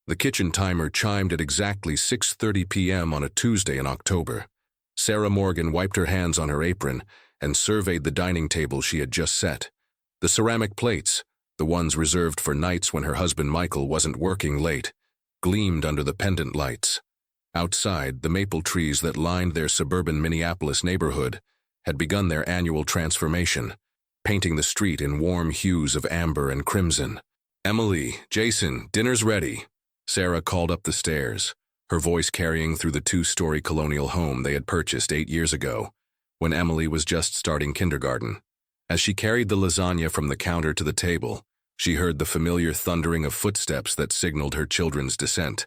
The kitchen timer chimed at exactly 6:30 p.m. on a Tuesday in October. Sarah Morgan wiped her hands on her apron and surveyed the dining table she had just set. The ceramic plates, the ones reserved for nights when her husband Michael wasn't working late, gleamed under the pendant lights. Outside, the maple trees that lined their suburban Minneapolis neighborhood had begun their annual transformation, painting the street in warm hues of amber and crimson. "Emily, Jason, dinner's ready," Sarah called up the stairs, her voice carrying through the two-story colonial home they had purchased 8 years ago, when Emily was just starting kindergarten. As she carried the lasagna from the counter to the table, she heard the familiar thundering of footsteps that signaled her children's descent.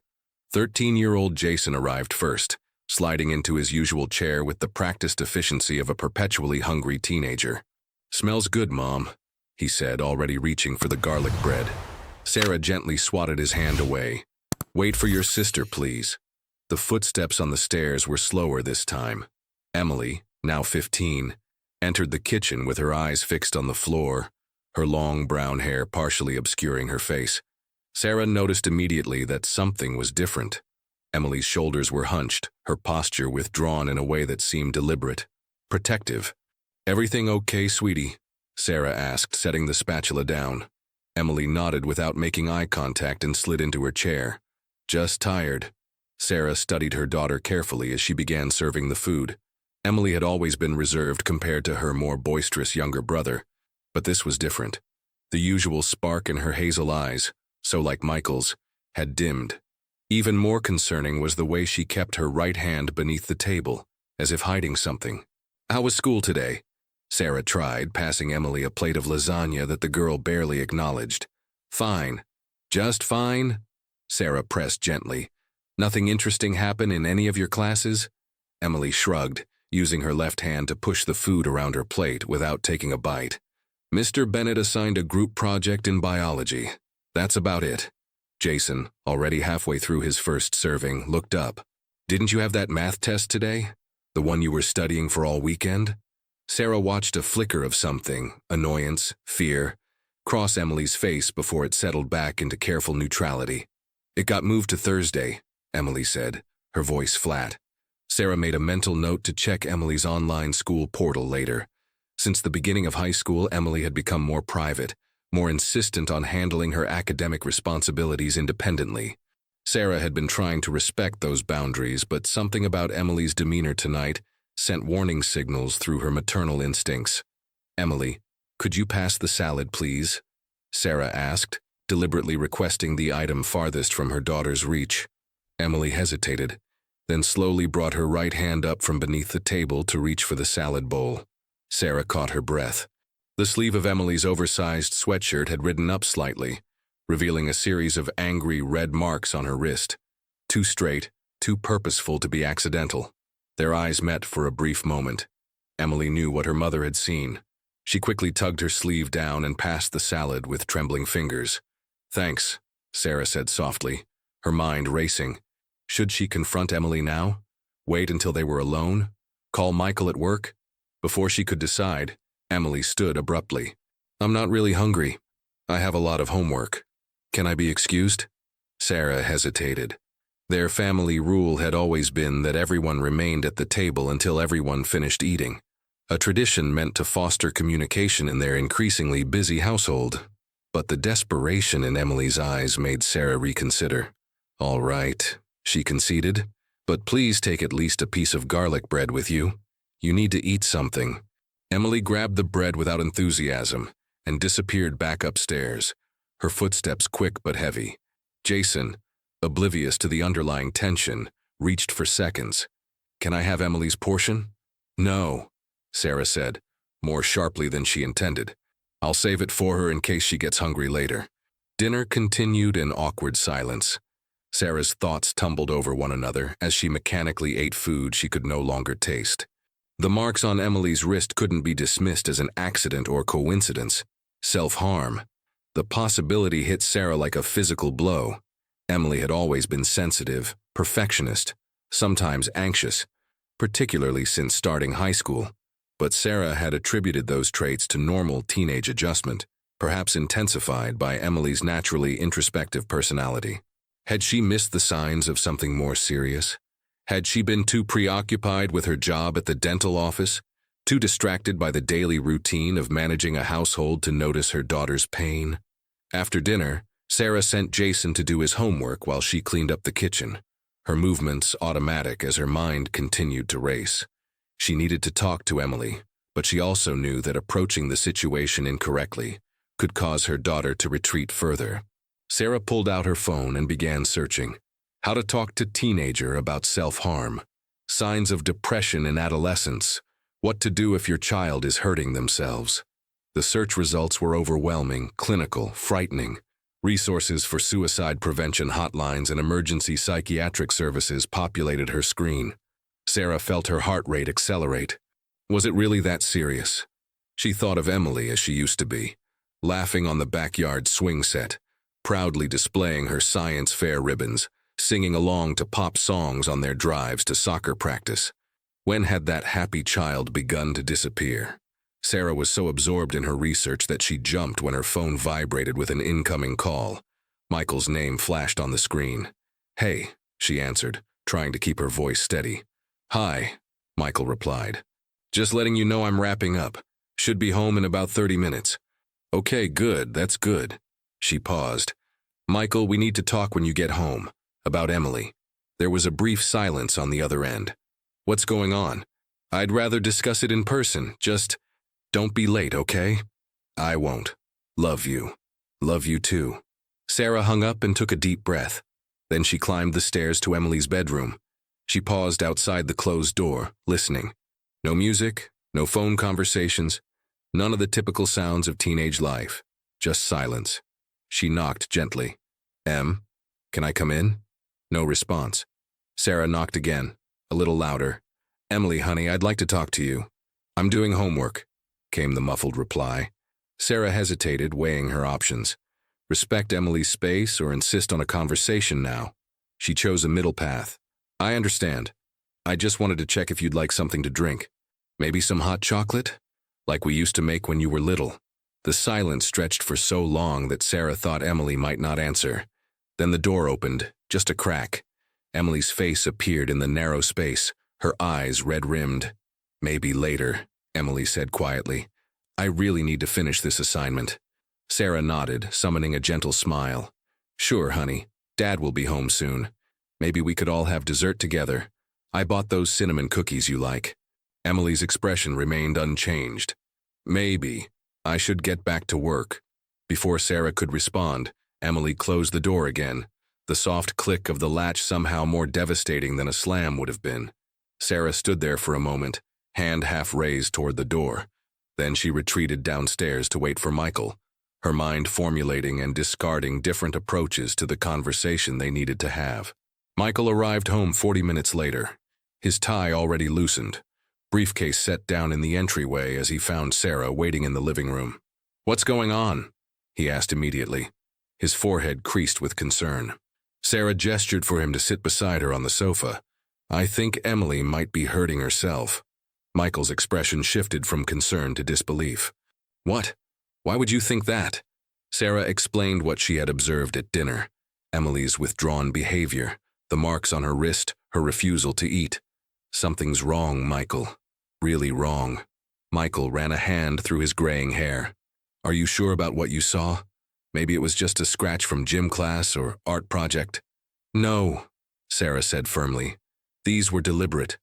13-year-old Jason arrived first, sliding into his usual chair with the practiced efficiency of a perpetually hungry teenager. "Smells good, Mom," he said, already reaching for the garlic bread. Sarah gently swatted his hand away. "Wait for your sister, please." The footsteps on the stairs were slower this time. Emily, now 15, entered the kitchen with her eyes fixed on the floor, her long brown hair partially obscuring her face. Sarah noticed immediately that something was different. Emily's shoulders were hunched, her posture withdrawn in a way that seemed deliberate, protective. "Everything okay, sweetie?" Sarah asked, setting the spatula down. Emily nodded without making eye contact and slid into her chair. "Just tired." Sarah studied her daughter carefully as she began serving the food. Emily had always been reserved compared to her more boisterous younger brother, but this was different. The usual spark in her hazel eyes, so like Michael's, had dimmed. Even more concerning was the way she kept her right hand beneath the table, as if hiding something. "How was school today?" Sarah tried, passing Emily a plate of lasagna that the girl barely acknowledged. "Fine. Just fine?" Sarah pressed gently. "Nothing interesting happen in any of your classes?" Emily shrugged, using her left hand to push the food around her plate without taking a bite. "Mr. Bennett assigned a group project in biology. That's about it." Jason, already halfway through his first serving, looked up. "Didn't you have that math test today? The one you were studying for all weekend?" Sarah watched a flicker of something, annoyance, fear, cross Emily's face before it settled back into careful neutrality. "It got moved to Thursday," Emily said, her voice flat. Sarah made a mental note to check Emily's online school portal later. Since the beginning of high school, Emily had become more private, more insistent on handling her academic responsibilities independently. Sarah had been trying to respect those boundaries, but something about Emily's demeanor tonight sent warning signals through her maternal instincts. "Emily, could you pass the salad, please?" Sarah asked, deliberately requesting the item farthest from her daughter's reach. Emily hesitated, then slowly brought her right hand up from beneath the table to reach for the salad bowl. Sarah caught her breath. The sleeve of Emily's oversized sweatshirt had ridden up slightly, revealing a series of angry red marks on her wrist. Too straight, too purposeful to be accidental. Their eyes met for a brief moment. Emily knew what her mother had seen. She quickly tugged her sleeve down and passed the salad with trembling fingers. "Thanks," Sarah said softly, her mind racing. Should she confront Emily now? Wait until they were alone? Call Michael at work? Before she could decide, Emily stood abruptly. "I'm not really hungry. I have a lot of homework. Can I be excused?" Sarah hesitated. Their family rule had always been that everyone remained at the table until everyone finished eating, a tradition meant to foster communication in their increasingly busy household. But the desperation in Emily's eyes made Sarah reconsider. "All right," she conceded, "but please take at least a piece of garlic bread with you. You need to eat something." Emily grabbed the bread without enthusiasm and disappeared back upstairs, her footsteps quick but heavy. Jason, oblivious to the underlying tension, reached for seconds. "Can I have Emily's portion?" "No," Sarah said, more sharply than she intended. "I'll save it for her in case she gets hungry later." Dinner continued in awkward silence. Sarah's thoughts tumbled over one another as she mechanically ate food she could no longer taste. The marks on Emily's wrist couldn't be dismissed as an accident or coincidence. Self-harm. The possibility hit Sarah like a physical blow. Emily had always been sensitive, perfectionist, sometimes anxious, particularly since starting high school. But Sarah had attributed those traits to normal teenage adjustment, perhaps intensified by Emily's naturally introspective personality. Had she missed the signs of something more serious? Had she been too preoccupied with her job at the dental office, too distracted by the daily routine of managing a household to notice her daughter's pain? After dinner, Sarah sent Jason to do his homework while she cleaned up the kitchen, her movements automatic as her mind continued to race. She needed to talk to Emily, but she also knew that approaching the situation incorrectly could cause her daughter to retreat further. Sarah pulled out her phone and began searching. How to talk to teenager about self-harm, signs of depression in adolescence, what to do if your child is hurting themselves. The search results were overwhelming, clinical, frightening. Resources for suicide prevention hotlines and emergency psychiatric services populated her screen. Sarah felt her heart rate accelerate. Was it really that serious? She thought of Emily as she used to be, laughing on the backyard swing set, proudly displaying her science fair ribbons, singing along to pop songs on their drives to soccer practice. When had that happy child begun to disappear? Sarah was so absorbed in her research that she jumped when her phone vibrated with an incoming call. Michael's name flashed on the screen. "Hey," she answered, trying to keep her voice steady. "Hi," Michael replied. "Just letting you know I'm wrapping up. Should be home in about 30 minutes. "Okay, good, that's good." She paused. "Michael, we need to talk when you get home. About Emily." There was a brief silence on the other end. "What's going on?" "I'd rather discuss it in person. Just don't be late, okay?" "I won't. Love you." "Love you too." Sarah hung up and took a deep breath. Then she climbed the stairs to Emily's bedroom. She paused outside the closed door, listening. No music, no phone conversations, none of the typical sounds of teenage life. Just silence. She knocked gently. "Em, can I come in?" No response. Sarah knocked again, a little louder. "Emily, honey, I'd like to talk to you." "I'm doing homework," came the muffled reply. Sarah hesitated, weighing her options. Respect Emily's space or insist on a conversation now? She chose a middle path. "I understand. I just wanted to check if you'd like something to drink. Maybe some hot chocolate? Like we used to make when you were little." The silence stretched for so long that Sarah thought Emily might not answer. Then the door opened, just a crack. Emily's face appeared in the narrow space, her eyes red-rimmed. "Maybe later," Emily said quietly. "I really need to finish this assignment." Sarah nodded, summoning a gentle smile. "Sure, honey. Dad will be home soon. Maybe we could all have dessert together. I bought those cinnamon cookies you like." Emily's expression remained unchanged. "Maybe. I should get back to work." Before Sarah could respond, Emily closed the door again, the soft click of the latch somehow more devastating than a slam would have been. Sarah stood there for a moment, hand half raised toward the door. Then she retreated downstairs to wait for Michael, her mind formulating and discarding different approaches to the conversation they needed to have. Michael arrived home 40 minutes later, his tie already loosened, briefcase set down in the entryway as he found Sarah waiting in the living room. "What's going on?" he asked immediately, his forehead creased with concern. Sarah gestured for him to sit beside her on the sofa. "I think Emily might be hurting herself." Michael's expression shifted from concern to disbelief. "What? Why would you think that?" Sarah explained what she had observed at dinner. Emily's withdrawn behavior, the marks on her wrist, her refusal to eat. "Something's wrong, Michael. Really wrong." Michael ran a hand through his graying hair. "Are you sure about what you saw? Maybe it was just a scratch from gym class or art project." "No," Sarah said firmly. "These were deliberate.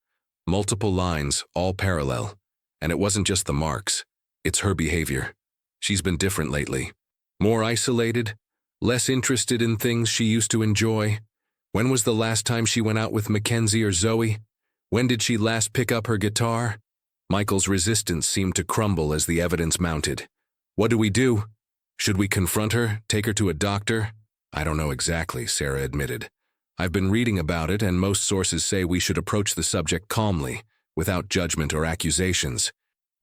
Multiple lines, all parallel. And it wasn't just the marks. It's her behavior. She's been different lately. More isolated, less interested in things she used to enjoy. When was the last time she went out with Mackenzie or Zoe? When did she last pick up her guitar?" Michael's resistance seemed to crumble as the evidence mounted. "What do we do? Should we confront her, take her to a doctor?" "I don't know exactly," Sarah admitted. "I've been reading about it, and most sources say we should approach the subject calmly, without judgment or accusations.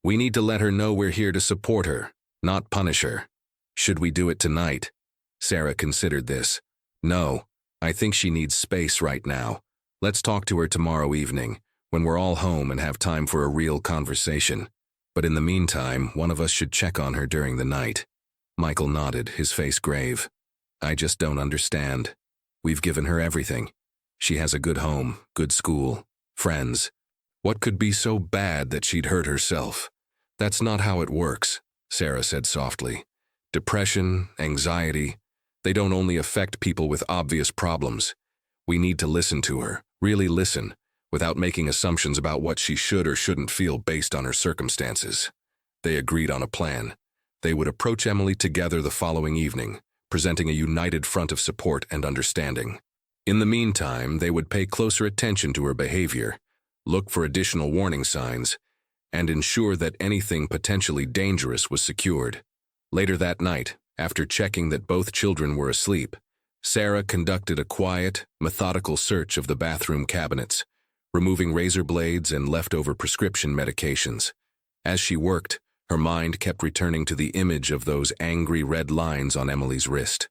We need to let her know we're here to support her, not punish her." "Should we do it tonight?" Sarah considered this. "No, I think she needs space right now. Let's talk to her tomorrow evening, when we're all home and have time for a real conversation. But in the meantime, one of us should check on her during the night." Michael nodded, his face grave. "I just don't understand." We've given her everything. She has a good home, good school, friends. What could be so bad that she'd hurt herself? That's not how it works, Sarah said softly. Depression, anxiety, they don't only affect people with obvious problems. We need to listen to her, really listen, without making assumptions about what she should or shouldn't feel based on her circumstances. They agreed on a plan. They would approach Emily together the following evening, presenting a united front of support and understanding. In the meantime, they would pay closer attention to her behavior, look for additional warning signs, and ensure that anything potentially dangerous was secured. Later that night, after checking that both children were asleep, Sarah conducted a quiet, methodical search of the bathroom cabinets, removing razor blades and leftover prescription medications. As she worked, her mind kept returning to the image of those angry red lines on Emily's wrist.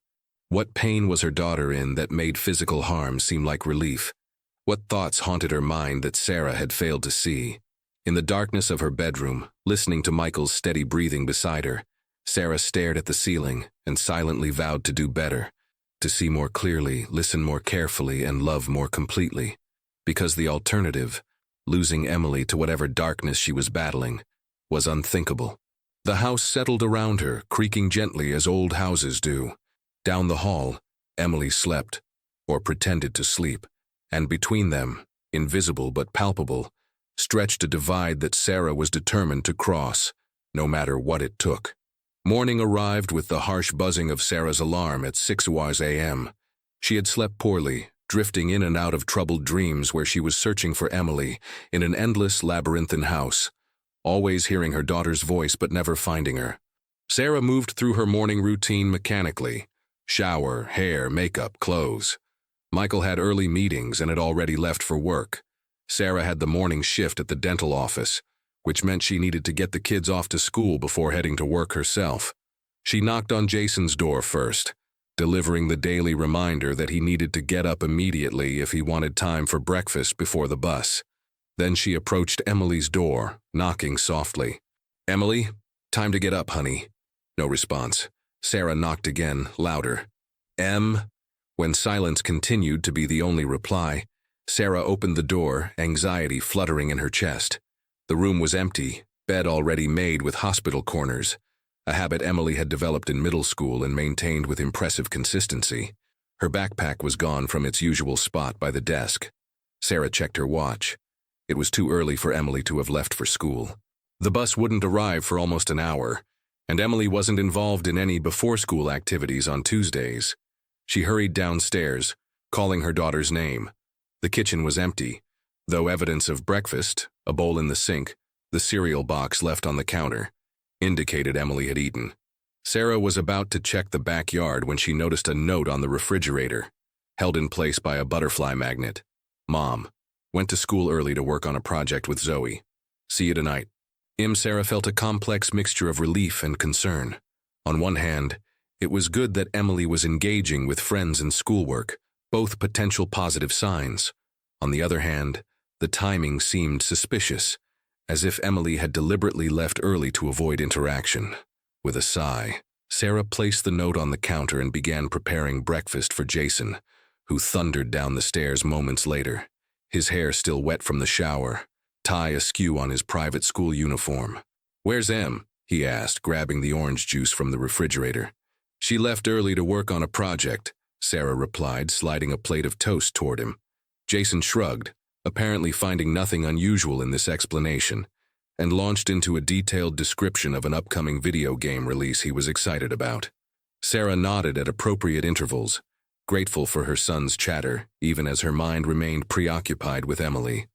What pain was her daughter in that made physical harm seem like relief? What thoughts haunted her mind that Sarah had failed to see? In the darkness of her bedroom, listening to Michael's steady breathing beside her, Sarah stared at the ceiling and silently vowed to do better, to see more clearly, listen more carefully, and love more completely. Because the alternative, losing Emily to whatever darkness she was battling, was unthinkable. The house settled around her, creaking gently as old houses do. Down the hall, Emily slept, or pretended to sleep, and between them, invisible but palpable, stretched a divide that Sarah was determined to cross, no matter what it took. Morning arrived with the harsh buzzing of Sarah's alarm at 6 a.m. She had slept poorly, drifting in and out of troubled dreams where she was searching for Emily in an endless labyrinthine house, always hearing her daughter's voice but never finding her. Sarah moved through her morning routine mechanically. Shower, hair, makeup, clothes. Michael had early meetings and had already left for work. Sarah had the morning shift at the dental office, which meant she needed to get the kids off to school before heading to work herself. She knocked on Jason's door first, delivering the daily reminder that he needed to get up immediately if he wanted time for breakfast before the bus. Then she approached Emily's door, knocking softly. "Emily, time to get up, honey." No response. Sarah knocked again, louder. "Em?" When silence continued to be the only reply, Sarah opened the door, anxiety fluttering in her chest. The room was empty, bed already made with hospital corners, a habit Emily had developed in middle school and maintained with impressive consistency. Her backpack was gone from its usual spot by the desk. Sarah checked her watch. It was too early for Emily to have left for school. The bus wouldn't arrive for almost an hour, and Emily wasn't involved in any before-school activities on Tuesdays. She hurried downstairs, calling her daughter's name. The kitchen was empty, though evidence of breakfast, a bowl in the sink, the cereal box left on the counter, indicated Emily had eaten. Sarah was about to check the backyard when she noticed a note on the refrigerator, held in place by a butterfly magnet. "Mom, went to school early to work on a project with Zoe. See you tonight." Sarah felt a complex mixture of relief and concern. On one hand, it was good that Emily was engaging with friends and schoolwork, both potential positive signs. On the other hand, the timing seemed suspicious, as if Emily had deliberately left early to avoid interaction. With a sigh, Sarah placed the note on the counter and began preparing breakfast for Jason, who thundered down the stairs moments later, his hair still wet from the shower, tie askew on his private school uniform. "Where's Em?" he asked, grabbing the orange juice from the refrigerator. "She left early to work on a project," Sarah replied, sliding a plate of toast toward him. Jason shrugged, apparently finding nothing unusual in this explanation, and launched into a detailed description of an upcoming video game release he was excited about. Sarah nodded at appropriate intervals, grateful for her son's chatter, even as her mind remained preoccupied with Emily.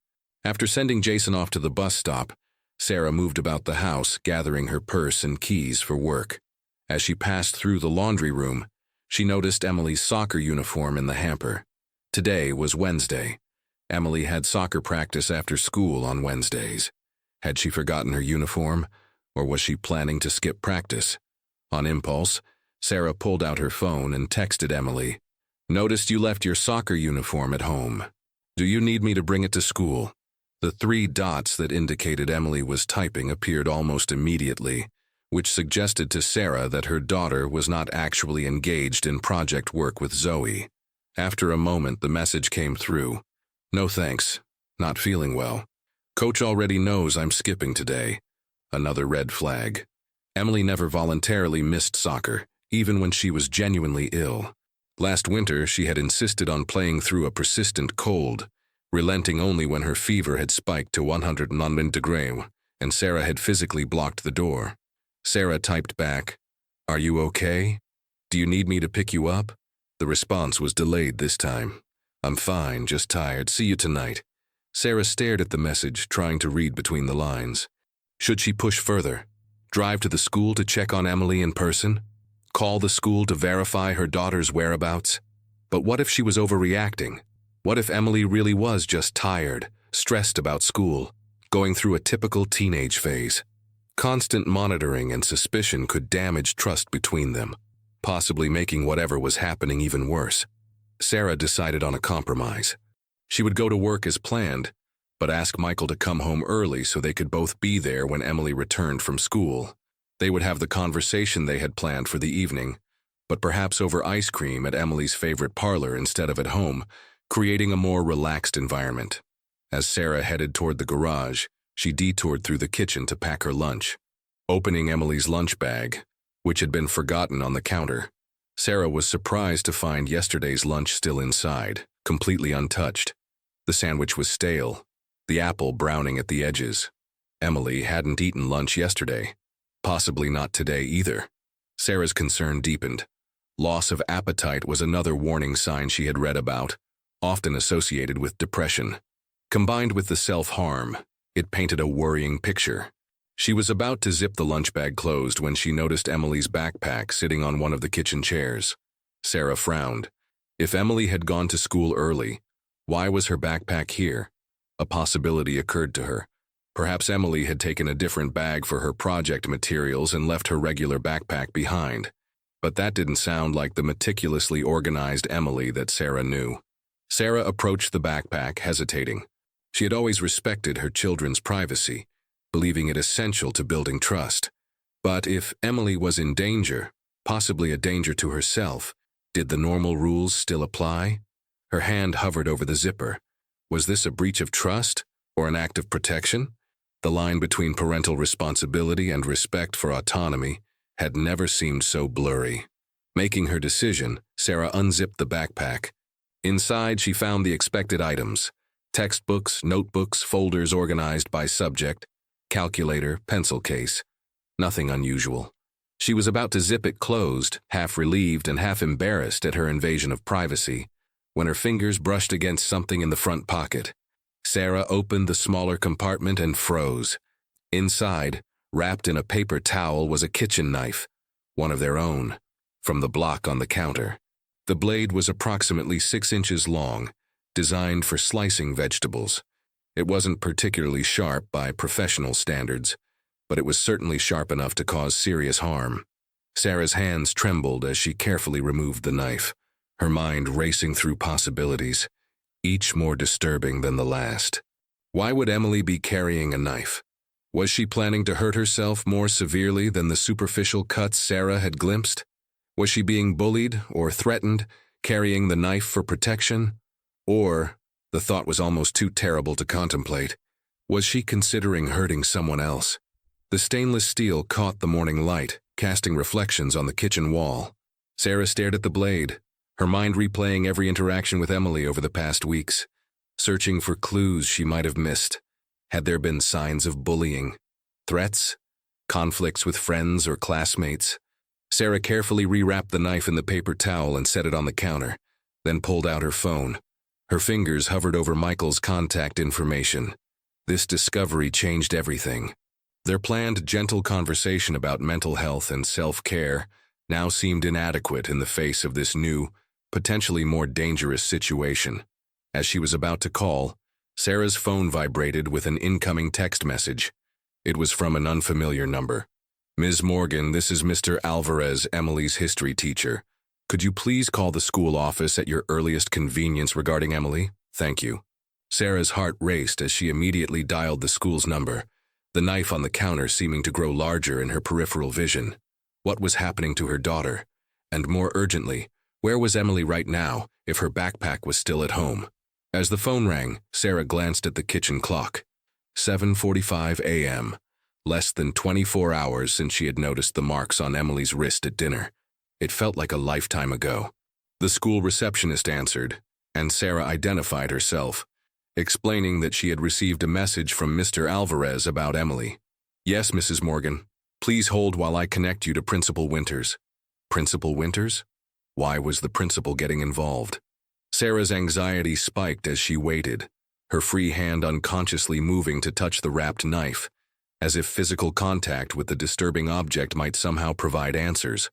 After sending Jason off to the bus stop, Sarah moved about the house, gathering her purse and keys for work. As she passed through the laundry room, she noticed Emily's soccer uniform in the hamper. Today was Wednesday. Emily had soccer practice after school on Wednesdays. Had she forgotten her uniform, or was she planning to skip practice? On impulse, Sarah pulled out her phone and texted Emily. "Noticed you left your soccer uniform at home. Do you need me to bring it to school?" The 3 dots that indicated Emily was typing appeared almost immediately, which suggested to Sarah that her daughter was not actually engaged in project work with Zoe. After a moment, the message came through. No thanks. Not feeling well. Coach already knows I'm skipping today. Another red flag. Emily never voluntarily missed soccer, even when she was genuinely ill. Last winter, she had insisted on playing through a persistent cold, relenting only when her fever had spiked to 109 degrees, and Sarah had physically blocked the door. Sarah typed back, "Are you okay? Do you need me to pick you up?" The response was delayed this time. "I'm fine, just tired. See you tonight." Sarah stared at the message, trying to read between the lines. Should she push further? Drive to the school to check on Emily in person? Call the school to verify her daughter's whereabouts? But what if she was overreacting? What if Emily really was just tired, stressed about school, going through a typical teenage phase? Constant monitoring and suspicion could damage trust between them, possibly making whatever was happening even worse. Sarah decided on a compromise. She would go to work as planned, but ask Michael to come home early so they could both be there when Emily returned from school. They would have the conversation they had planned for the evening, but perhaps over ice cream at Emily's favorite parlor instead of at home, creating a more relaxed environment. As Sarah headed toward the garage, she detoured through the kitchen to pack her lunch. Opening Emily's lunch bag, which had been forgotten on the counter, Sarah was surprised to find yesterday's lunch still inside, completely untouched. The sandwich was stale, the apple browning at the edges. Emily hadn't eaten lunch yesterday, possibly not today either. Sarah's concern deepened. Loss of appetite was another warning sign she had read about, often associated with depression. Combined with the self-harm, it painted a worrying picture. She was about to zip the lunch bag closed when she noticed Emily's backpack sitting on one of the kitchen chairs. Sarah frowned. If Emily had gone to school early, why was her backpack here? A possibility occurred to her. Perhaps Emily had taken a different bag for her project materials and left her regular backpack behind. But that didn't sound like the meticulously organized Emily that Sarah knew. Sarah approached the backpack, hesitating. She had always respected her children's privacy, believing it essential to building trust. But if Emily was in danger, possibly a danger to herself, did the normal rules still apply? Her hand hovered over the zipper. Was this a breach of trust or an act of protection? The line between parental responsibility and respect for autonomy had never seemed so blurry. Making her decision, Sarah unzipped the backpack. Inside, she found the expected items: textbooks, notebooks, folders organized by subject, calculator, pencil case. Nothing unusual. She was about to zip it closed, half relieved and half embarrassed at her invasion of privacy, when her fingers brushed against something in the front pocket. Sarah opened the smaller compartment and froze. Inside, wrapped in a paper towel, was a kitchen knife, one of their own, from the block on the counter. The blade was approximately 6 inches long, designed for slicing vegetables. It wasn't particularly sharp by professional standards, but it was certainly sharp enough to cause serious harm. Sarah's hands trembled as she carefully removed the knife, her mind racing through possibilities, each more disturbing than the last. Why would Emily be carrying a knife? Was she planning to hurt herself more severely than the superficial cuts Sarah had glimpsed? Was she being bullied or threatened, carrying the knife for protection? Or, the thought was almost too terrible to contemplate, was she considering hurting someone else? The stainless steel caught the morning light, casting reflections on the kitchen wall. Sarah stared at the blade, her mind replaying every interaction with Emily over the past weeks, searching for clues she might have missed. Had there been signs of bullying, threats, conflicts with friends or classmates? Sarah carefully rewrapped the knife in the paper towel and set it on the counter, then pulled out her phone. Her fingers hovered over Michael's contact information. This discovery changed everything. Their planned gentle conversation about mental health and self-care now seemed inadequate in the face of this new, potentially more dangerous situation. As she was about to call, Sarah's phone vibrated with an incoming text message. It was from an unfamiliar number. "Ms. Morgan, this is Mr. Alvarez, Emily's history teacher. Could you please call the school office at your earliest convenience regarding Emily? Thank you." Sarah's heart raced as she immediately dialed the school's number, the knife on the counter seeming to grow larger in her peripheral vision. What was happening to her daughter? And more urgently, Where was Emily right now if her backpack was still at home? As the phone rang, Sarah glanced at the kitchen clock. 7:45 a.m. Less than 24 hours since she had noticed the marks on Emily's wrist at dinner. It felt like a lifetime ago. The school receptionist answered, and Sarah identified herself, explaining that she had received a message from Mr. Alvarez about Emily. "Yes, Mrs. Morgan. Please hold while I connect you to Principal Winters." Principal Winters? Why was the principal getting involved? Sarah's anxiety spiked as she waited, her free hand unconsciously moving to touch the wrapped knife, as if physical contact with the disturbing object might somehow provide answers.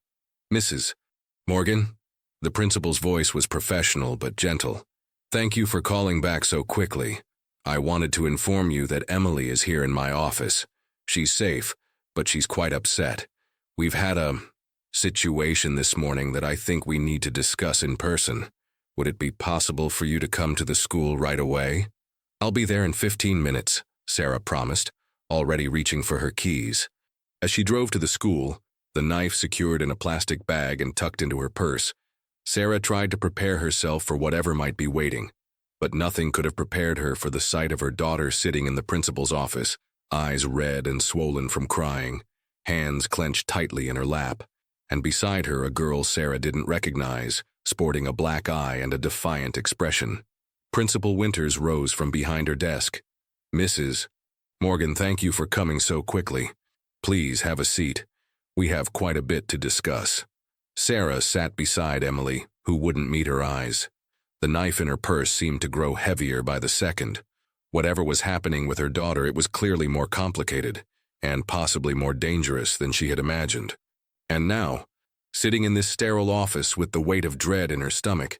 "Mrs. Morgan?" The principal's voice was professional but gentle. "Thank you for calling back so quickly. I wanted to inform you that Emily is here in my office. She's safe, but she's quite upset. We've had a situation this morning that I think we need to discuss in person. Would it be possible for you to come to the school right away?" "I'll be there in 15 minutes, Sarah promised, already reaching for her keys. As she drove to the school, the knife secured in a plastic bag and tucked into her purse, Sarah tried to prepare herself for whatever might be waiting. But nothing could have prepared her for the sight of her daughter sitting in the principal's office, eyes red and swollen from crying, hands clenched tightly in her lap, and beside her a girl Sarah didn't recognize, sporting a black eye and a defiant expression. Principal Winters rose from behind her desk. "Mrs. Morgan, thank you for coming so quickly. Please have a seat. We have quite a bit to discuss." Sarah sat beside Emily, who wouldn't meet her eyes. The knife in her purse seemed to grow heavier by the second. Whatever was happening with her daughter, it was clearly more complicated, and possibly more dangerous than she had imagined. And now, sitting in this sterile office with the weight of dread in her stomach,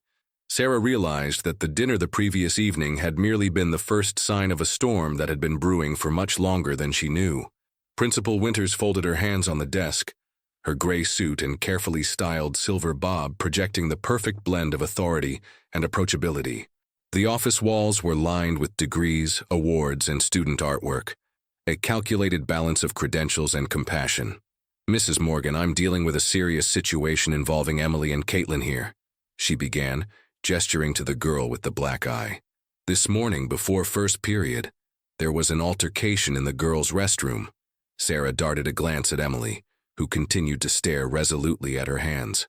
Sarah realized that the dinner the previous evening had merely been the first sign of a storm that had been brewing for much longer than she knew. Principal Winters folded her hands on the desk, her gray suit and carefully styled silver bob projecting the perfect blend of authority and approachability. The office walls were lined with degrees, awards, and student artwork, a calculated balance of credentials and compassion. "Mrs. Morgan, I'm dealing with a serious situation involving Emily and Caitlin here," she began, gesturing to the girl with the black eye. "This morning, before first period, there was an altercation in the girls' restroom." Sarah darted a glance at Emily, who continued to stare resolutely at her hands.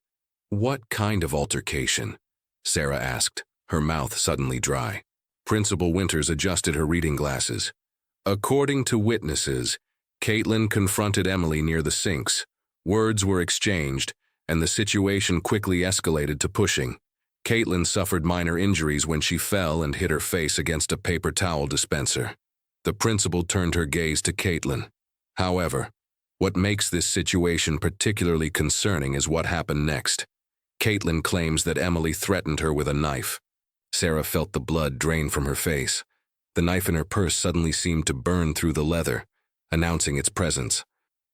"What kind of altercation?" Sarah asked, her mouth suddenly dry. Principal Winters adjusted her reading glasses. "According to witnesses, Caitlin confronted Emily near the sinks. Words were exchanged, and the situation quickly escalated to pushing. Caitlin suffered minor injuries when she fell and hit her face against a paper towel dispenser." The principal turned her gaze to Caitlin. "However, what makes this situation particularly concerning is what happened next. Caitlin claims that Emily threatened her with a knife." Sarah felt the blood drain from her face. The knife in her purse suddenly seemed to burn through the leather, announcing its presence.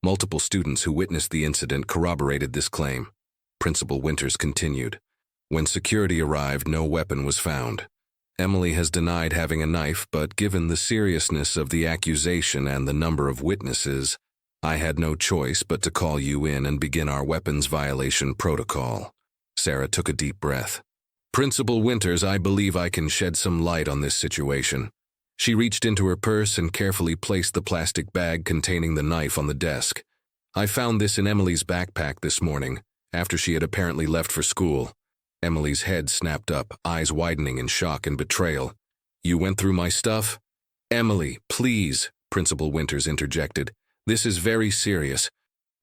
Multiple students who witnessed the incident corroborated this claim. Principal Winters continued. "When security arrived, no weapon was found. Emily has denied having a knife, but given the seriousness of the accusation and the number of witnesses, I had no choice but to call you in and begin our weapons violation protocol." Sarah took a deep breath. "Principal Winters, I believe I can shed some light on this situation." She reached into her purse and carefully placed the plastic bag containing the knife on the desk. "I found this in Emily's backpack this morning, after she had apparently left for school." Emily's head snapped up, eyes widening in shock and betrayal. "You went through my stuff?" "Emily, please," Principal Winters interjected. "This is very serious.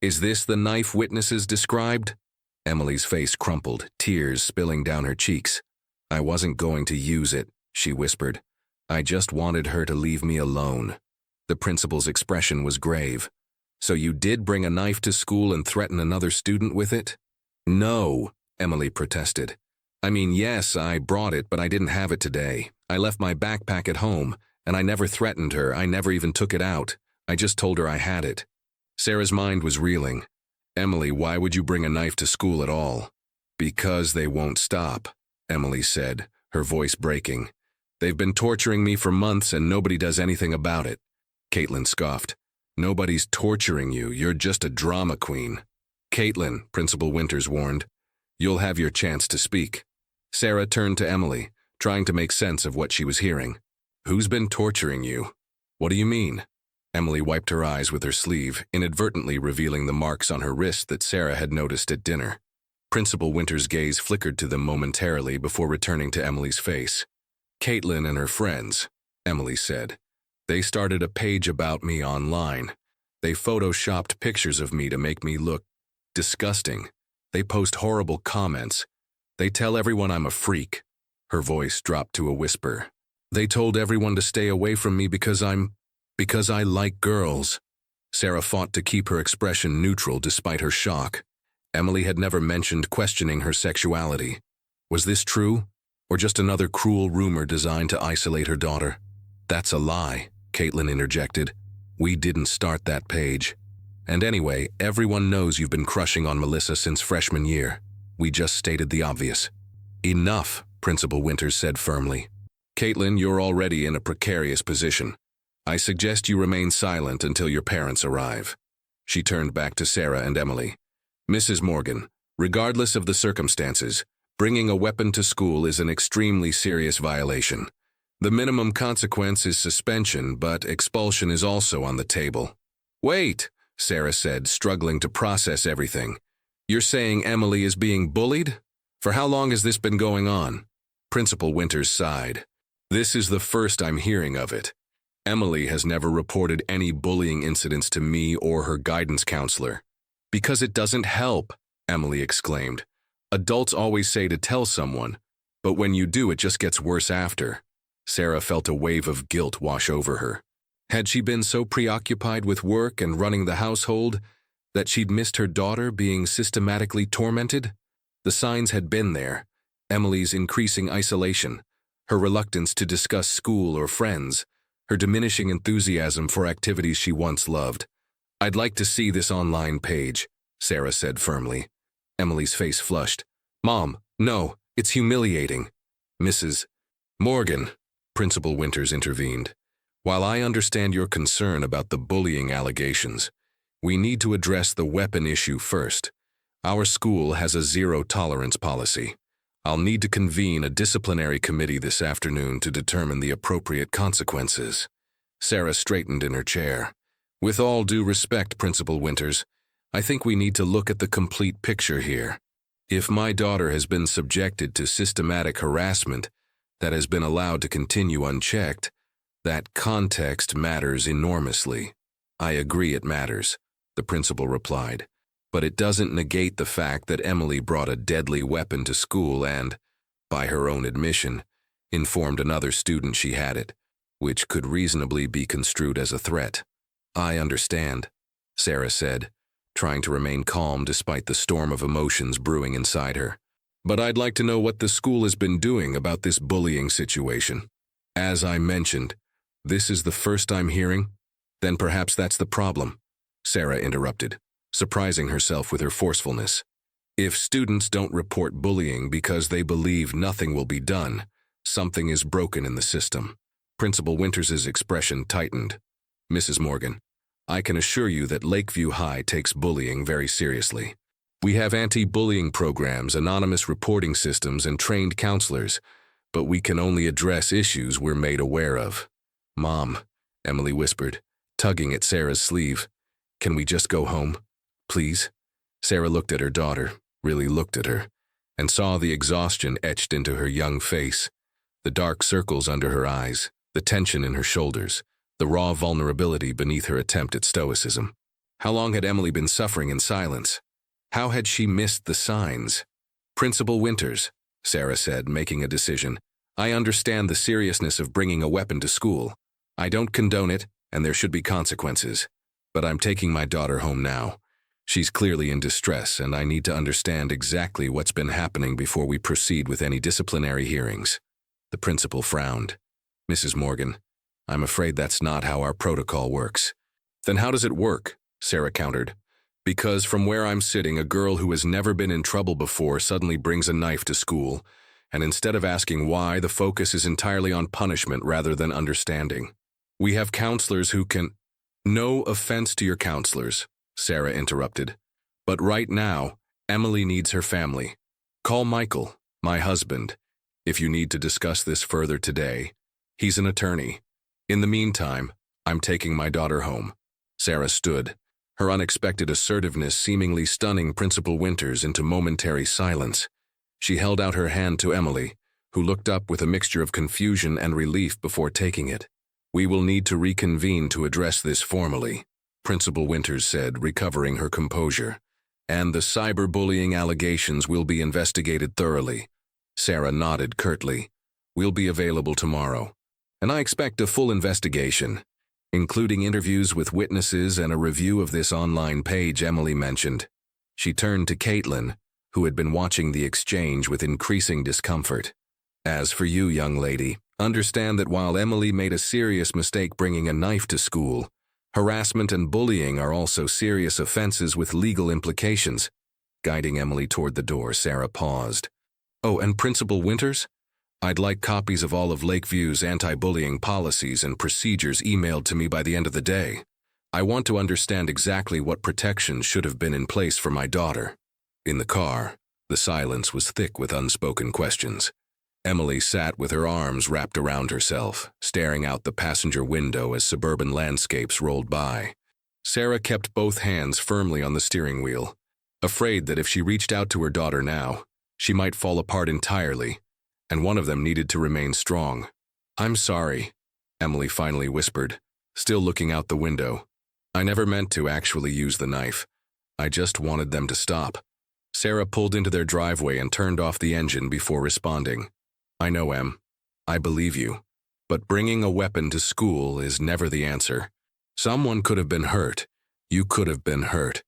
Is this the knife witnesses described?" Emily's face crumpled, tears spilling down her cheeks. "I wasn't going to use it," she whispered. "I just wanted her to leave me alone." The principal's expression was grave. "So you did bring a knife to school and threaten another student with it?" "No," Emily protested. "I mean, yes, I brought it, but I didn't have it today. I left my backpack at home, and I never threatened her. I never even took it out. I just told her I had it." Sarah's mind was reeling. "Emily, why would you bring a knife to school at all?" "Because they won't stop," Emily said, her voice breaking. "They've been torturing me for months and nobody does anything about it." Caitlin scoffed. "Nobody's torturing you, you're just a drama queen." "Caitlin," Principal Winters warned, You'll have your chance to speak. Sarah turned to Emily, trying to make sense of what she was hearing. Who's been torturing you? What do you mean? Emily wiped her eyes with her sleeve, inadvertently revealing the marks on her wrist that Sarah had noticed at dinner. Principal Winter's gaze flickered to them momentarily before returning to Emily's face. Caitlin and her friends, Emily said. They started a page about me online. They photoshopped pictures of me to make me look disgusting. They post horrible comments. They tell everyone I'm a freak. Her voice dropped to a whisper. They told everyone to stay away from me because I like girls. Sarah fought to keep her expression neutral despite her shock. Emily had never mentioned questioning her sexuality. Was this true, or just another cruel rumor designed to isolate her daughter? That's a lie, Caitlin interjected. We didn't start that page. And anyway, everyone knows you've been crushing on Melissa since freshman year. We just stated the obvious. Enough, Principal Winters said firmly. Caitlin, you're already in a precarious position. I suggest you remain silent until your parents arrive. She turned back to Sarah and Emily. Mrs. Morgan, regardless of the circumstances, bringing a weapon to school is an extremely serious violation. The minimum consequence is suspension, but expulsion is also on the table. Wait, Sarah said, struggling to process everything. You're saying Emily is being bullied? For how long has this been going on? Principal Winters sighed. This is the first I'm hearing of it. Emily has never reported any bullying incidents to me or her guidance counselor. Because it doesn't help, Emily exclaimed. Adults always say to tell someone, but when you do, it just gets worse after. Sarah felt a wave of guilt wash over her. Had she been so preoccupied with work and running the household that she'd missed her daughter being systematically tormented? The signs had been there. Emily's increasing isolation, her reluctance to discuss school or friends, her diminishing enthusiasm for activities she once loved. I'd like to see this online page, Sarah said firmly. Emily's face flushed. Mom, no, it's humiliating. Mrs. Morgan, Principal Winters intervened. While I understand your concern about the bullying allegations, we need to address the weapon issue first. Our school has a zero-tolerance policy. I'll need to convene a disciplinary committee this afternoon to determine the appropriate consequences. Sarah straightened in her chair. With all due respect, Principal Winters, I think we need to look at the complete picture here. If my daughter has been subjected to systematic harassment that has been allowed to continue unchecked, that context matters enormously. I agree it matters, the principal replied. But it doesn't negate the fact that Emily brought a deadly weapon to school and, by her own admission, informed another student she had it, which could reasonably be construed as a threat. I understand, Sarah said, trying to remain calm despite the storm of emotions brewing inside her. But I'd like to know what the school has been doing about this bullying situation. As I mentioned, this is the first I'm hearing. Then perhaps that's the problem, Sarah interrupted, surprising herself with her forcefulness. If students don't report bullying because they believe nothing will be done, something is broken in the system. Principal Winters's expression tightened. Mrs. Morgan, I can assure you that Lakeview High takes bullying very seriously. We have anti-bullying programs, anonymous reporting systems, and trained counselors, but we can only address issues we're made aware of. Mom, Emily whispered, tugging at Sarah's sleeve. Can we just go home? Please? Sarah looked at her daughter, really looked at her, and saw the exhaustion etched into her young face, the dark circles under her eyes, the tension in her shoulders, the raw vulnerability beneath her attempt at stoicism. How long had Emily been suffering in silence? How had she missed the signs? Principal Winters, Sarah said, making a decision. I understand the seriousness of bringing a weapon to school. I don't condone it, and there should be consequences. But I'm taking my daughter home now. She's clearly in distress, and I need to understand exactly what's been happening before we proceed with any disciplinary hearings. The principal frowned. Mrs. Morgan, I'm afraid that's not how our protocol works. Then how does it work? Sarah countered. Because from where I'm sitting, a girl who has never been in trouble before suddenly brings a knife to school, and instead of asking why, the focus is entirely on punishment rather than understanding. We have counselors who can— No offense to your counselors, Sarah interrupted. But right now, Emily needs her family. Call Michael, my husband, if you need to discuss this further today. He's an attorney. In the meantime, I'm taking my daughter home." Sarah stood, her unexpected assertiveness seemingly stunning Principal Winters into momentary silence. She held out her hand to Emily, who looked up with a mixture of confusion and relief before taking it. "We will need to reconvene to address this formally," Principal Winters said, recovering her composure. "And the cyberbullying allegations will be investigated thoroughly." Sarah nodded curtly. "We'll be available tomorrow. And I expect a full investigation, including interviews with witnesses and a review of this online page Emily mentioned." She turned to Caitlin, who had been watching the exchange with increasing discomfort. "As for you, young lady, understand that while Emily made a serious mistake bringing a knife to school, harassment and bullying are also serious offenses with legal implications." Guiding Emily toward the door, Sarah paused. "Oh, and Principal Winters? I'd like copies of all of Lakeview's anti-bullying policies and procedures emailed to me by the end of the day. I want to understand exactly what protections should have been in place for my daughter." In the car, the silence was thick with unspoken questions. Emily sat with her arms wrapped around herself, staring out the passenger window as suburban landscapes rolled by. Sarah kept both hands firmly on the steering wheel, afraid that if she reached out to her daughter now, she might fall apart entirely, and one of them needed to remain strong. "I'm sorry," Emily finally whispered, still looking out the window. "I never meant to actually use the knife. I just wanted them to stop." Sarah pulled into their driveway and turned off the engine before responding. "I know, Em. I believe you. But bringing a weapon to school is never the answer. Someone could have been hurt. You could have been hurt.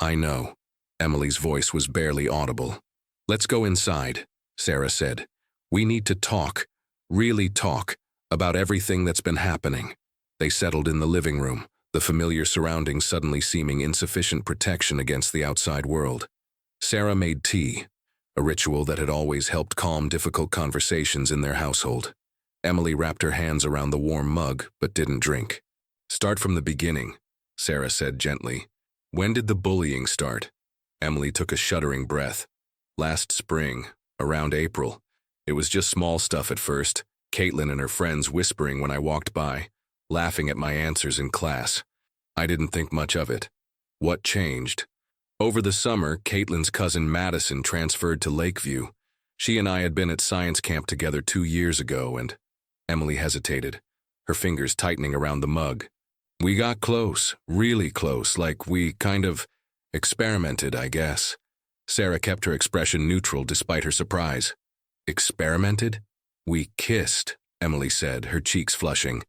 I know." Emily's voice was barely audible. "Let's go inside," Sarah said. "We need to talk, really talk, about everything that's been happening." They settled in the living room, the familiar surroundings suddenly seeming insufficient protection against the outside world. Sarah made tea, a ritual that had always helped calm difficult conversations in their household. Emily wrapped her hands around the warm mug, but didn't drink. "Start from the beginning," Sarah said gently. "When did the bullying start?" Emily took a shuddering breath. "Last spring, around April. It was just small stuff at first, Caitlin and her friends whispering when I walked by, laughing at my answers in class. I didn't think much of it. What changed? Over the summer, Caitlin's cousin Madison transferred to Lakeview. She and I had been at science camp together 2 years ago, and—" Emily hesitated, her fingers tightening around the mug. "We got close, really close, like we kind of experimented, I guess." Sarah kept her expression neutral despite her surprise. "Experimented?" "We kissed," Emily said, her cheeks flushing.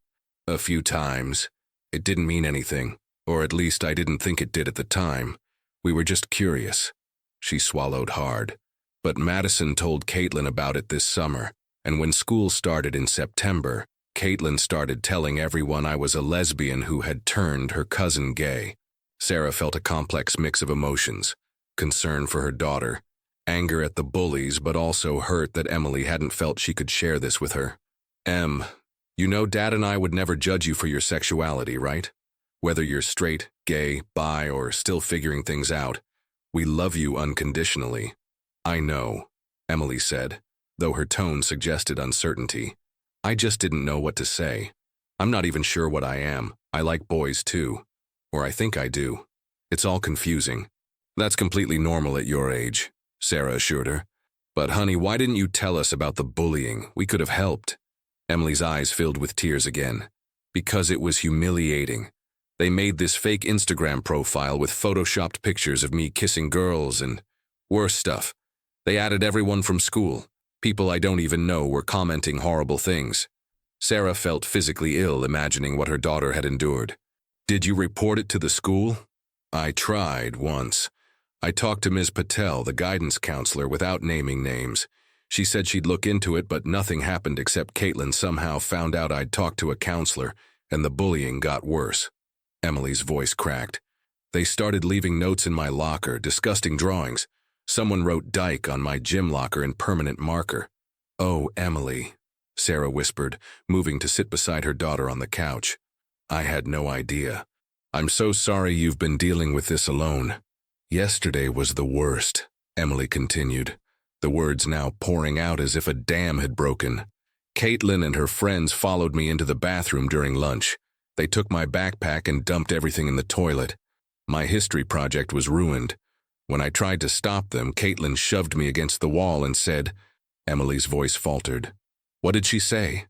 "A few times. It didn't mean anything, or at least I didn't think it did at the time. We were just curious." She swallowed hard. "But Madison told Caitlin about it this summer, and when school started in September, Caitlin started telling everyone I was a lesbian who had turned her cousin gay." Sarah felt a complex mix of emotions, concern for her daughter, anger at the bullies, but also hurt that Emily hadn't felt she could share this with her. "Em, you know Dad and I would never judge you for your sexuality, right? Whether you're straight, gay, bi, or still figuring things out, we love you unconditionally." "I know," Emily said, though her tone suggested uncertainty. "I just didn't know what to say. I'm not even sure what I am. I like boys too. Or I think I do. It's all confusing." "That's completely normal at your age," Sarah assured her. "But honey, why didn't you tell us about the bullying? We could have helped." Emily's eyes filled with tears again. "Because it was humiliating. They made this fake Instagram profile with photoshopped pictures of me kissing girls and worse stuff. They added everyone from school. People I don't even know were commenting horrible things." Sarah felt physically ill imagining what her daughter had endured. "Did you report it to the school?" "I tried once. I talked to Ms. Patel, the guidance counselor, without naming names. She said she'd look into it, but nothing happened except Caitlin somehow found out I'd talked to a counselor, and the bullying got worse." Emily's voice cracked. "They started leaving notes in my locker, disgusting drawings. Someone wrote Dyke on my gym locker in permanent marker." "Oh, Emily," Sarah whispered, moving to sit beside her daughter on the couch. "I had no idea. I'm so sorry you've been dealing with this alone." "Yesterday was the worst," Emily continued. the words now pouring out as if a dam had broken. Caitlin and her friends followed me into the bathroom during lunch. They took my backpack and dumped everything in the toilet. My history project was ruined. When I tried to stop them, Caitlin shoved me against the wall and said, Emily's voice faltered. What did she say?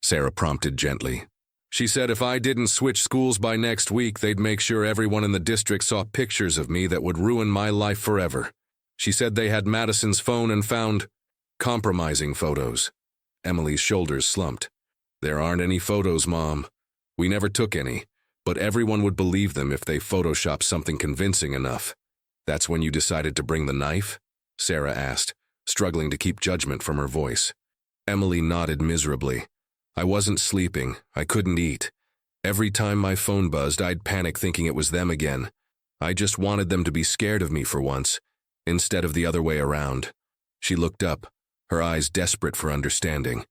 Sarah prompted gently. She said if I didn't switch schools by next week, they'd make sure everyone in the district saw pictures of me that would ruin my life forever. She said they had Madison's phone and found compromising photos. Emily's shoulders slumped. There aren't any photos, Mom. We never took any, but everyone would believe them if they photoshopped something convincing enough. That's when you decided to bring the knife? Sarah asked, struggling to keep judgment from her voice. Emily nodded miserably. I wasn't sleeping. I couldn't eat. Every time my phone buzzed, I'd panic thinking it was them again. I just wanted them to be scared of me for once, instead of the other way around. She looked up, her eyes desperate for understanding.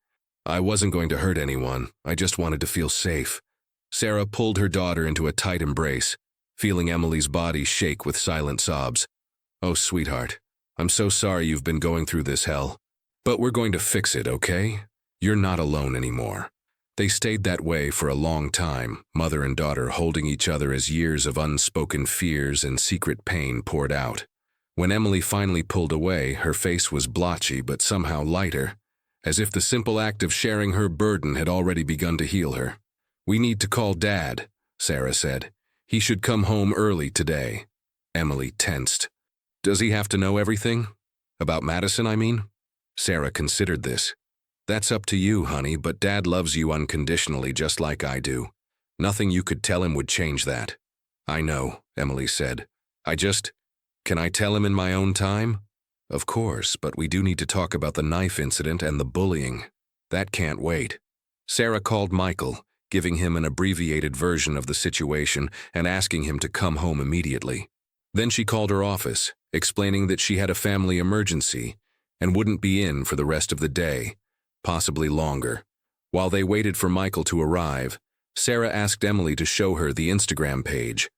I wasn't going to hurt anyone. I just wanted to feel safe. Sarah pulled her daughter into a tight embrace, feeling Emily's body shake with silent sobs. Oh, sweetheart, I'm so sorry you've been going through this hell. But we're going to fix it, okay? You're not alone anymore. They stayed that way for a long time, mother and daughter holding each other as years of unspoken fears and secret pain poured out. When Emily finally pulled away, her face was blotchy but somehow lighter, as if the simple act of sharing her burden had already begun to heal her. We need to call Dad, Sarah said. He should come home early today. Emily tensed. Does he have to know everything? About Madison, I mean? Sarah considered this. That's up to you, honey, but Dad loves you unconditionally just like I do. Nothing you could tell him would change that. I know, Emily said. Can I tell him in my own time? Of course, but we do need to talk about the knife incident and the bullying. That can't wait. Sarah called Michael, giving him an abbreviated version of the situation and asking him to come home immediately. Then she called her office, explaining that she had a family emergency and wouldn't be in for the rest of the day, possibly longer. While they waited for Michael to arrive, Sarah asked Emily to show her the Instagram page.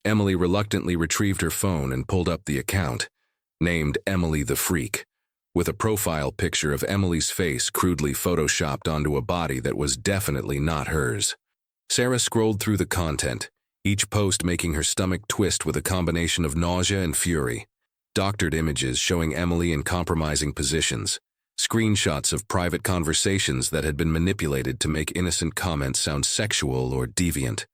Emily reluctantly retrieved her phone and pulled up the account, named Emily the Freak, with a profile picture of Emily's face crudely photoshopped onto a body that was definitely not hers. Sarah scrolled through the content, each post making her stomach twist with a combination of nausea and fury. Doctored images showing Emily in compromising positions, screenshots of private conversations that had been manipulated to make innocent comments sound sexual or deviant,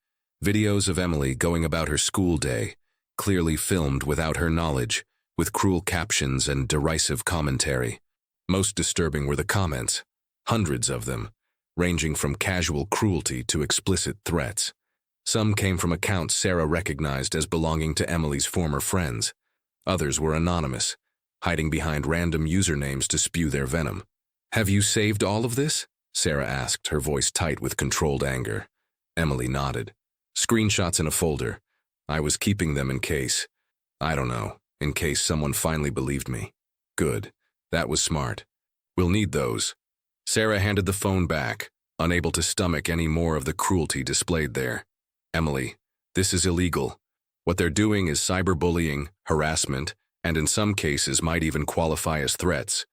videos of Emily going about her school day, clearly filmed without her knowledge, with cruel captions and derisive commentary. Most disturbing were the comments, hundreds of them, ranging from casual cruelty to explicit threats. Some came from accounts Sarah recognized as belonging to Emily's former friends. Others were anonymous, hiding behind random usernames to spew their venom. Have you saved all of this? Sarah asked, her voice tight with controlled anger. Emily nodded. Screenshots in a folder. I was keeping them in case. I don't know, in case someone finally believed me. Good. That was smart. We'll need those. Sarah handed the phone back, unable to stomach any more of the cruelty displayed there. Emily, this is illegal. What they're doing is cyberbullying, harassment, and in some cases might even qualify as threats.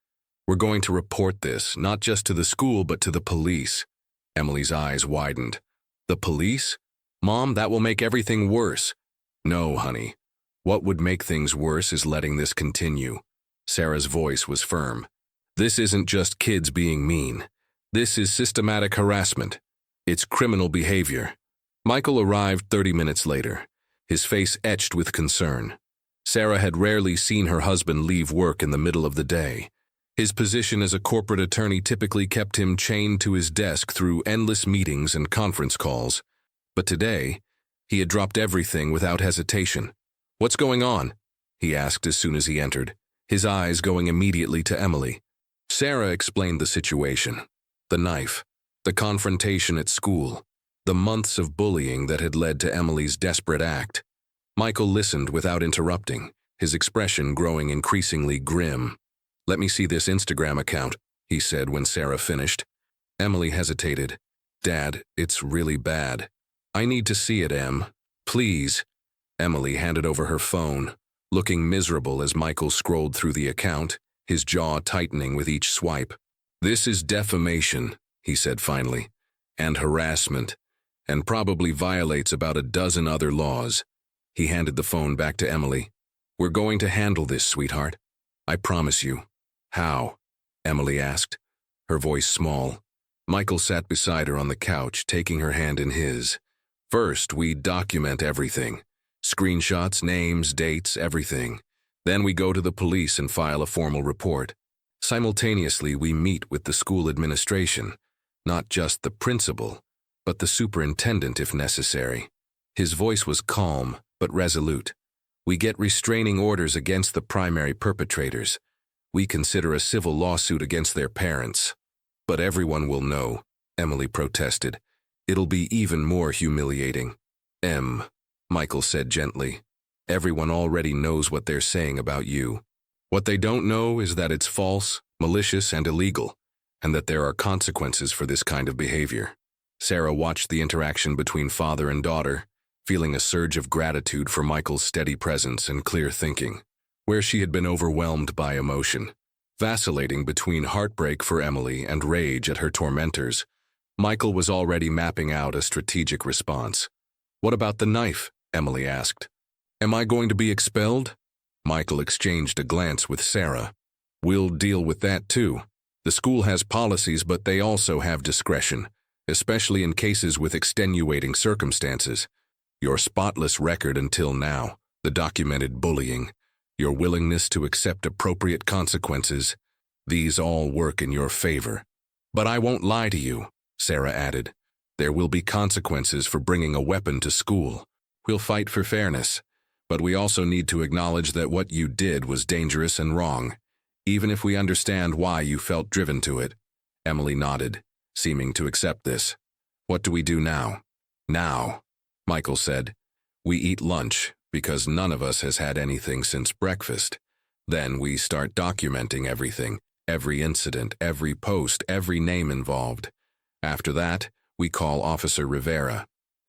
We're going to report this, not just to the school, but to the police. Emily's eyes widened. The police? Mom, that will make everything worse. No, honey. What would make things worse is letting this continue. Sarah's voice was firm. This isn't just kids being mean. This is systematic harassment. It's criminal behavior. Michael arrived 30 minutes later, his face etched with concern. Sarah had rarely seen her husband leave work in the middle of the day. His position as a corporate attorney typically kept him chained to his desk through endless meetings and conference calls. But today, he had dropped everything without hesitation. What's going on? He asked as soon as he entered, his eyes going immediately to Emily. Sarah explained the situation. The knife, the confrontation at school, the months of bullying that had led to Emily's desperate act. Michael listened without interrupting, his expression growing increasingly grim. Let me see this Instagram account, he said when Sarah finished. Emily hesitated. Dad, it's really bad. I need to see it, Em. Please. Emily handed over her phone, looking miserable as Michael scrolled through the account, his jaw tightening with each swipe. "This is defamation," he said finally, "and harassment, and probably violates about a dozen other laws." He handed the phone back to Emily. "We're going to handle this, sweetheart. I promise you." "How?" Emily asked, her voice small. Michael sat beside her on the couch, taking her hand in his. "First, we document everything. Screenshots, names, dates, everything. Then we go to the police and file a formal report. Simultaneously, we meet with the school administration, not just the principal, but the superintendent if necessary." His voice was calm, but resolute. "We get restraining orders against the primary perpetrators. We consider a civil lawsuit against their parents. But everyone will know," Emily protested. "It'll be even more humiliating." Michael said gently. "Everyone already knows what they're saying about you. What they don't know is that it's false, malicious, and illegal, and that there are consequences for this kind of behavior." Sarah watched the interaction between father and daughter, feeling a surge of gratitude for Michael's steady presence and clear thinking, where she had been overwhelmed by emotion. Vacillating between heartbreak for Emily and rage at her tormentors, Michael was already mapping out a strategic response. "What about the knife?" Emily asked. "Am I going to be expelled?" Michael exchanged a glance with Sarah. "We'll deal with that too. The school has policies, but they also have discretion, especially in cases with extenuating circumstances. Your spotless record until now, the documented bullying, your willingness to accept appropriate consequences, these all work in your favor. But I won't lie to you," Sarah added. "There will be consequences for bringing a weapon to school. We'll fight for fairness, but we also need to acknowledge that what you did was dangerous and wrong, even if we understand why you felt driven to it." Emily nodded, seeming to accept this. "What do we do now?" "Now," Michael said, "we eat lunch, because none of us has had anything since breakfast. Then we start documenting everything, every incident, every post, every name involved. After that, we call Officer Rivera,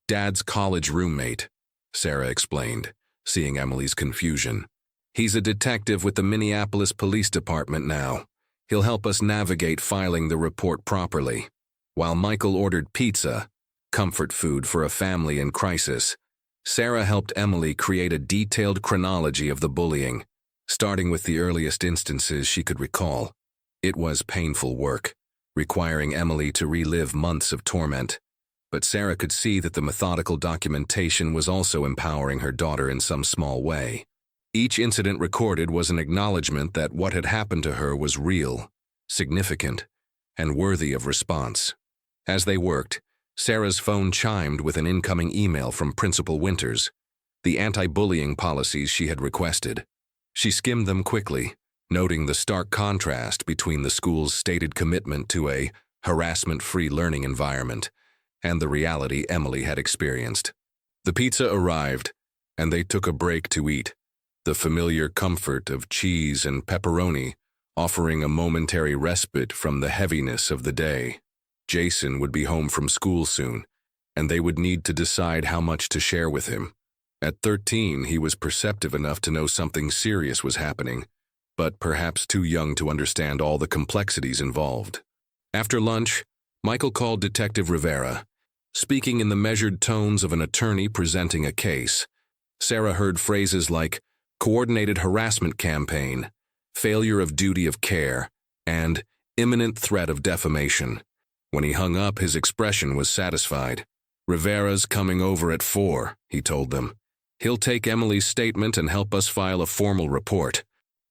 Dad's college roommate," Sarah explained, seeing Emily's confusion. "He's a detective with the Minneapolis Police Department now. He'll help us navigate filing the report properly." While Michael ordered pizza, comfort food for a family in crisis, Sarah helped Emily create a detailed chronology of the bullying, starting with the earliest instances she could recall. It was painful work, requiring Emily to relive months of torment. But Sarah could see that the methodical documentation was also empowering her daughter in some small way. Each incident recorded was an acknowledgement that what had happened to her was real, significant, and worthy of response. As they worked, Sarah's phone chimed with an incoming email from Principal Winters, the anti-bullying policies she had requested. She skimmed them quickly, noting the stark contrast between the school's stated commitment to a harassment-free learning environment and the reality Emily had experienced. The pizza arrived, and they took a break to eat, the familiar comfort of cheese and pepperoni offering a momentary respite from the heaviness of the day. Jason would be home from school soon, and they would need to decide how much to share with him. At 13, he was perceptive enough to know something serious was happening, but perhaps too young to understand all the complexities involved. After lunch, Michael called Detective Rivera. Speaking in the measured tones of an attorney presenting a case, Sarah heard phrases like coordinated harassment campaign, failure of duty of care, and imminent threat of defamation. When he hung up, his expression was satisfied. "Rivera's coming over at 4, he told them. "He'll take Emily's statement and help us file a formal report."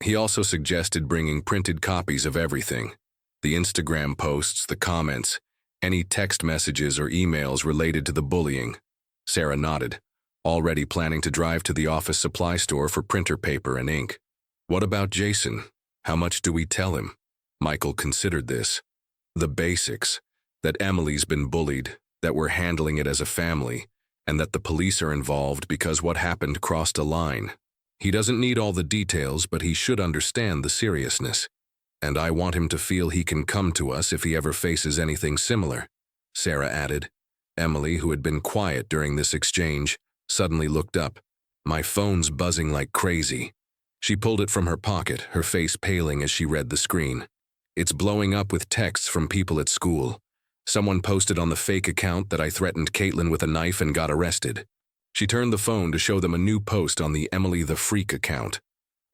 He also suggested bringing printed copies of everything. The Instagram posts, the comments, any text messages or emails related to the bullying. Sarah nodded, already planning to drive to the office supply store for printer paper and ink. "What about Jason? How much do we tell him?" Michael considered this. The basics. That Emily's been bullied, that we're handling it as a family, and that the police are involved because what happened crossed a line. He doesn't need all the details, but he should understand the seriousness. "And I want him to feel he can come to us if he ever faces anything similar," Sarah added. Emily, who had been quiet during this exchange, suddenly looked up. "My phone's buzzing like crazy." She pulled it from her pocket, her face paling as she read the screen. It's blowing up with texts from people at school. Someone posted on the fake account that I threatened Caitlin with a knife and got arrested. She turned the phone to show them a new post on the Emily the Freak account.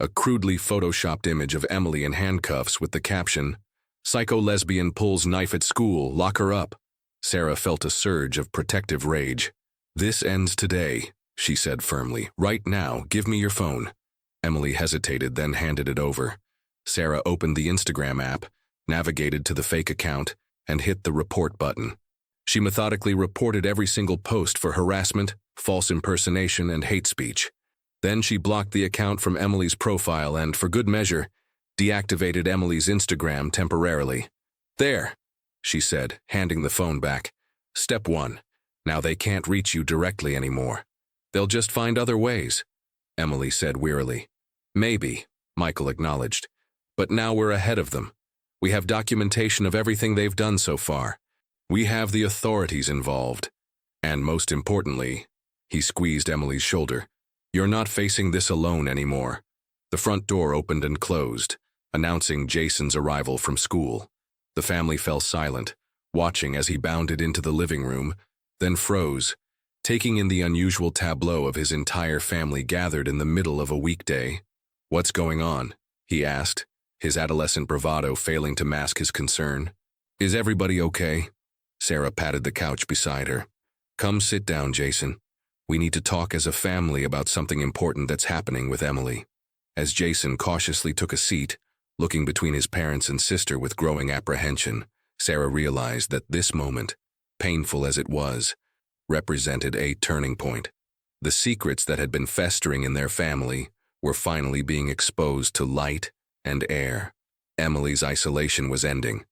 A crudely photoshopped image of Emily in handcuffs with the caption, "Psycho lesbian pulls knife at school, lock her up." Sarah felt a surge of protective rage. "This ends today," she said firmly. "Right now, give me your phone." Emily hesitated, then handed it over. Sarah opened the Instagram app, navigated to the fake account, and hit the report button. She methodically reported every single post for harassment, false impersonation, and hate speech. Then she blocked the account from Emily's profile and, for good measure, deactivated Emily's Instagram temporarily. "There," she said, handing the phone back. "Step 1. Now they can't reach you directly anymore. They'll just find other ways," Emily said wearily. "Maybe," Michael acknowledged. "But now we're ahead of them. We have documentation of everything they've done so far. We have the authorities involved. And most importantly," he squeezed Emily's shoulder, "you're not facing this alone anymore." The front door opened and closed, announcing Jason's arrival from school. The family fell silent, watching as he bounded into the living room, then froze, taking in the unusual tableau of his entire family gathered in the middle of a weekday. "What's going on?" he asked, his adolescent bravado failing to mask his concern. "Is everybody okay?" Sarah patted the couch beside her. "Come sit down, Jason. We need to talk as a family about something important that's happening with Emily." As Jason cautiously took a seat, looking between his parents and sister with growing apprehension, Sarah realized that this moment, painful as it was, represented a turning point. The secrets that had been festering in their family were finally being exposed to light and air. Emily's isolation was ending.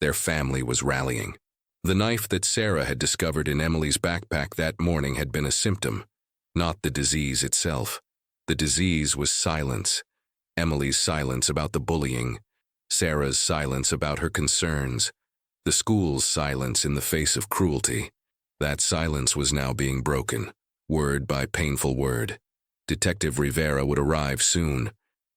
Their family was rallying. The knife that Sarah had discovered in Emily's backpack that morning had been a symptom, not the disease itself. The disease was silence. Emily's silence about the bullying, Sarah's silence about her concerns, the school's silence in the face of cruelty. That silence was now being broken, word by painful word. Detective Rivera would arrive soon.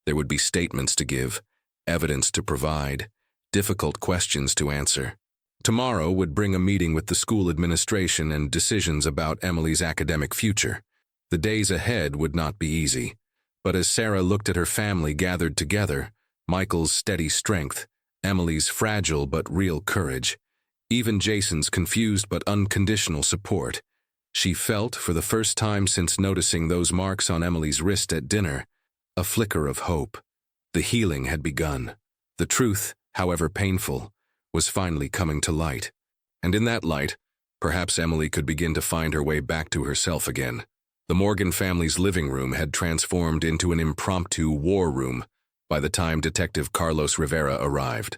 There would be statements to give, evidence to provide, difficult questions to answer. Tomorrow would bring a meeting with the school administration and decisions about Emily's academic future. The days ahead would not be easy. But as Sarah looked at her family gathered together, Michael's steady strength, Emily's fragile but real courage, even Jason's confused but unconditional support, she felt, for the first time since noticing those marks on Emily's wrist at dinner, a flicker of hope. The healing had begun. The truth, however painful, was finally coming to light. And in that light, perhaps Emily could begin to find her way back to herself again. The Morgan family's living room had transformed into an impromptu war room by the time Detective Carlos Rivera arrived.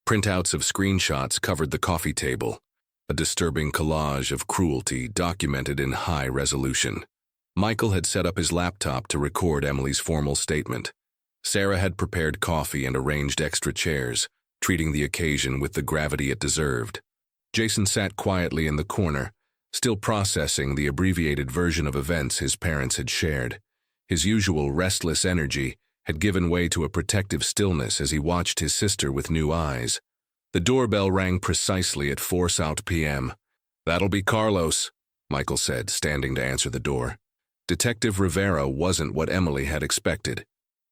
Printouts of screenshots covered the coffee table, a disturbing collage of cruelty documented in high resolution. Michael had set up his laptop to record Emily's formal statement. Sarah had prepared coffee and arranged extra chairs, treating the occasion with the gravity it deserved. Jason sat quietly in the corner, still processing the abbreviated version of events his parents had shared. His usual restless energy had given way to a protective stillness as he watched his sister with new eyes. The doorbell rang precisely at 4 South p.m. "That'll be Carlos," Michael said, standing to answer the door. Detective Rivera wasn't what Emily had expected.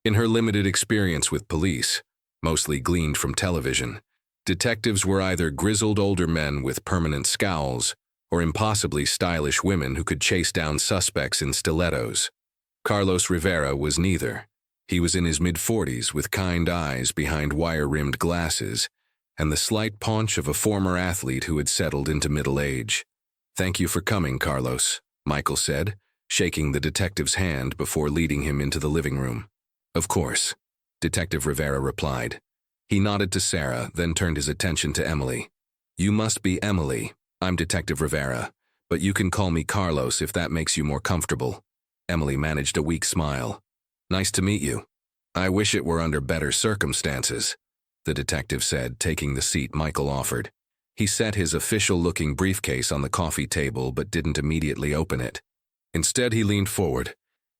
In her limited experience with police, mostly gleaned from television, detectives were either grizzled older men with permanent scowls or impossibly stylish women who could chase down suspects in stilettos. Carlos Rivera was neither. He was in his mid-40s with kind eyes behind wire-rimmed glasses and the slight paunch of a former athlete who had settled into middle age. "Thank you for coming, Carlos," Michael said, shaking the detective's hand before leading him into the living room. "Of course," Detective Rivera replied. He nodded to Sarah, then turned his attention to Emily. "You must be Emily. I'm Detective Rivera, but you can call me Carlos if that makes you more comfortable." Emily managed a weak smile. "Nice to meet you. I wish it were under better circumstances," the detective said, taking the seat Michael offered. He set his official-looking briefcase on the coffee table but didn't immediately open it. Instead, he leaned forward,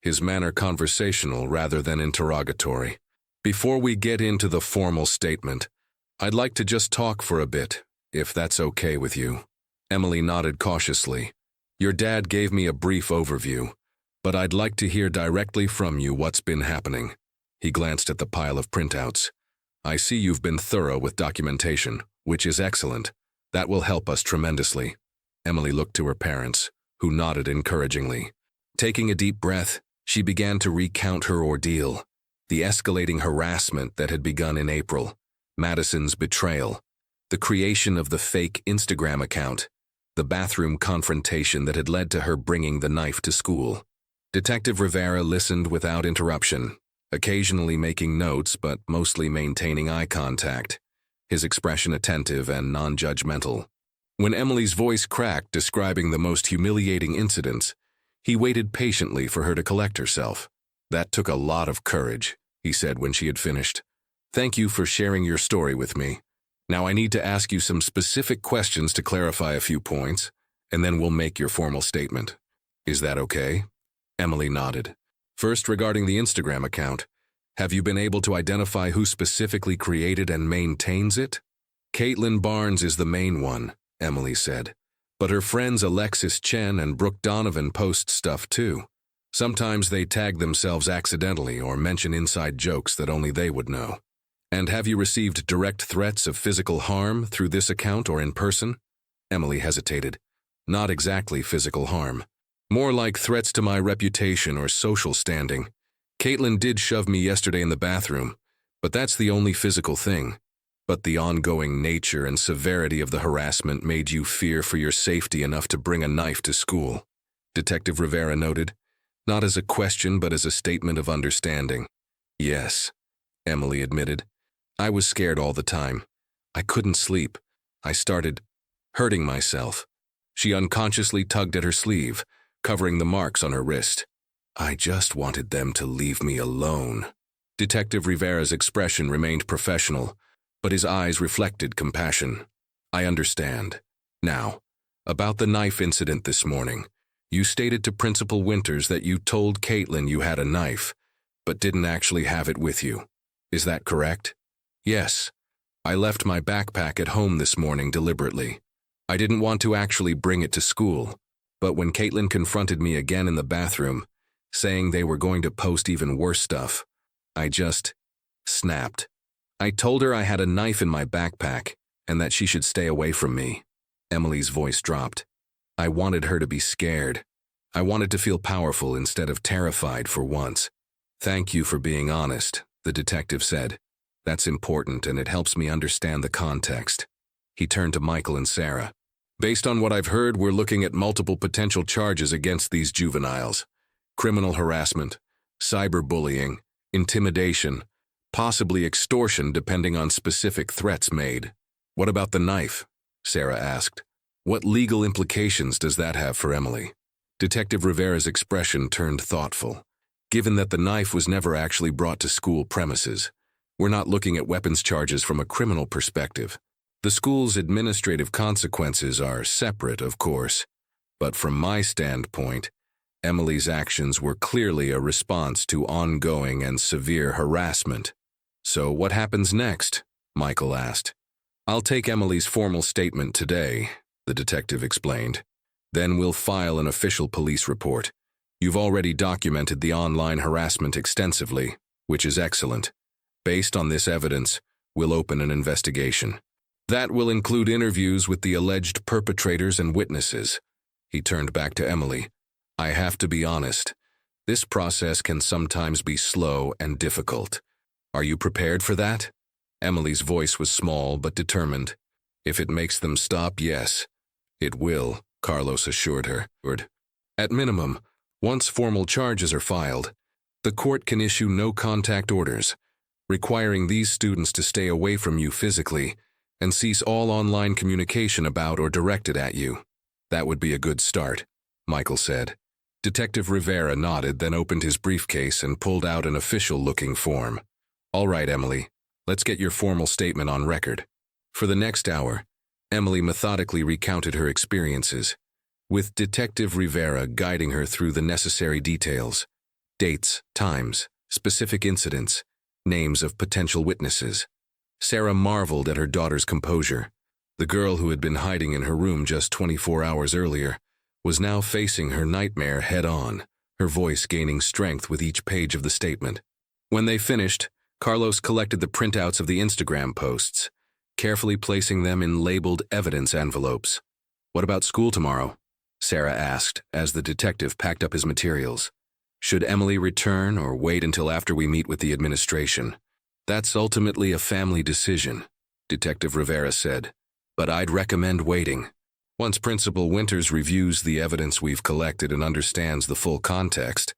his manner conversational rather than interrogatory. Before we get into the formal statement, I'd like to just talk for a bit, if that's okay with you. Emily nodded cautiously. Your dad gave me a brief overview, but I'd like to hear directly from you what's been happening. He glanced at the pile of printouts. I see you've been thorough with documentation, which is excellent. That will help us tremendously. Emily looked to her parents, who nodded encouragingly. Taking a deep breath, she began to recount her ordeal. The escalating harassment that had begun in April, Madison's betrayal, the creation of the fake Instagram account, the bathroom confrontation that had led to her bringing the knife to school. Detective Rivera listened without interruption, occasionally making notes but mostly maintaining eye contact, his expression attentive and non-judgmental. When Emily's voice cracked describing the most humiliating incidents, he waited patiently for her to collect herself. That took a lot of courage, he said when she had finished. Thank you for sharing your story with me. Now I need to ask you some specific questions to clarify a few points, and then we'll make your formal statement. Is that okay? Emily nodded. First, regarding the Instagram account, have you been able to identify who specifically created and maintains it? Caitlin Barnes is the main one, Emily said. But her friends Alexis Chen and Brooke Donovan post stuff too. Sometimes they tag themselves accidentally or mention inside jokes that only they would know. And have you received direct threats of physical harm through this account or in person? Emily hesitated. Not exactly physical harm. More like threats to my reputation or social standing. Caitlin did shove me yesterday in the bathroom, but that's the only physical thing. But the ongoing nature and severity of the harassment made you fear for your safety enough to bring a knife to school, Detective Rivera noted. Not as a question, but as a statement of understanding. Yes, Emily admitted. I was scared all the time. I couldn't sleep. I started hurting myself. She unconsciously tugged at her sleeve, covering the marks on her wrist. I just wanted them to leave me alone. Detective Rivera's expression remained professional, but his eyes reflected compassion. I understand. Now, about the knife incident this morning. You stated to Principal Winters that you told Caitlin you had a knife, but didn't actually have it with you. Is that correct? Yes. I left my backpack at home this morning deliberately. I didn't want to actually bring it to school, but when Caitlin confronted me again in the bathroom, saying they were going to post even worse stuff, I just snapped. I told her I had a knife in my backpack and that she should stay away from me. Emily's voice dropped. I wanted her to be scared. I wanted to feel powerful instead of terrified for once. Thank you for being honest, the detective said. That's important and it helps me understand the context. He turned to Michael and Sarah. Based on what I've heard, we're looking at multiple potential charges against these juveniles. Criminal harassment, cyberbullying, intimidation, possibly extortion depending on specific threats made. What about the knife? Sarah asked. What legal implications does that have for Emily? Detective Rivera's expression turned thoughtful. Given that the knife was never actually brought to school premises, we're not looking at weapons charges from a criminal perspective. The school's administrative consequences are separate, of course, but from my standpoint, Emily's actions were clearly a response to ongoing and severe harassment. So what happens next? Michael asked. I'll take Emily's formal statement today, the detective explained. Then we'll file an official police report. You've already documented the online harassment extensively, which is excellent. Based on this evidence, we'll open an investigation. That will include interviews with the alleged perpetrators and witnesses. He turned back to Emily. I have to be honest. This process can sometimes be slow and difficult. Are you prepared for that? Emily's voice was small but determined. If it makes them stop, yes. It will, Carlos assured her. At minimum, once formal charges are filed, the court can issue no-contact orders, requiring these students to stay away from you physically and cease all online communication about or directed at you. That would be a good start, Michael said. Detective Rivera nodded, then opened his briefcase and pulled out an official-looking form. All right, Emily, let's get your formal statement on record. For the next hour, Emily methodically recounted her experiences, with Detective Rivera guiding her through the necessary details. Dates, times, specific incidents, names of potential witnesses. Sarah marveled at her daughter's composure. The girl who had been hiding in her room just 24 hours earlier was now facing her nightmare head-on, her voice gaining strength with each page of the statement. When they finished, Carlos collected the printouts of the Instagram posts, carefully placing them in labeled evidence envelopes. "What about school tomorrow?" Sarah asked as the detective packed up his materials. "Should Emily return or wait until after we meet with the administration?" "That's ultimately a family decision," Detective Rivera said, "but I'd recommend waiting. Once Principal Winters reviews the evidence we've collected and understands the full context,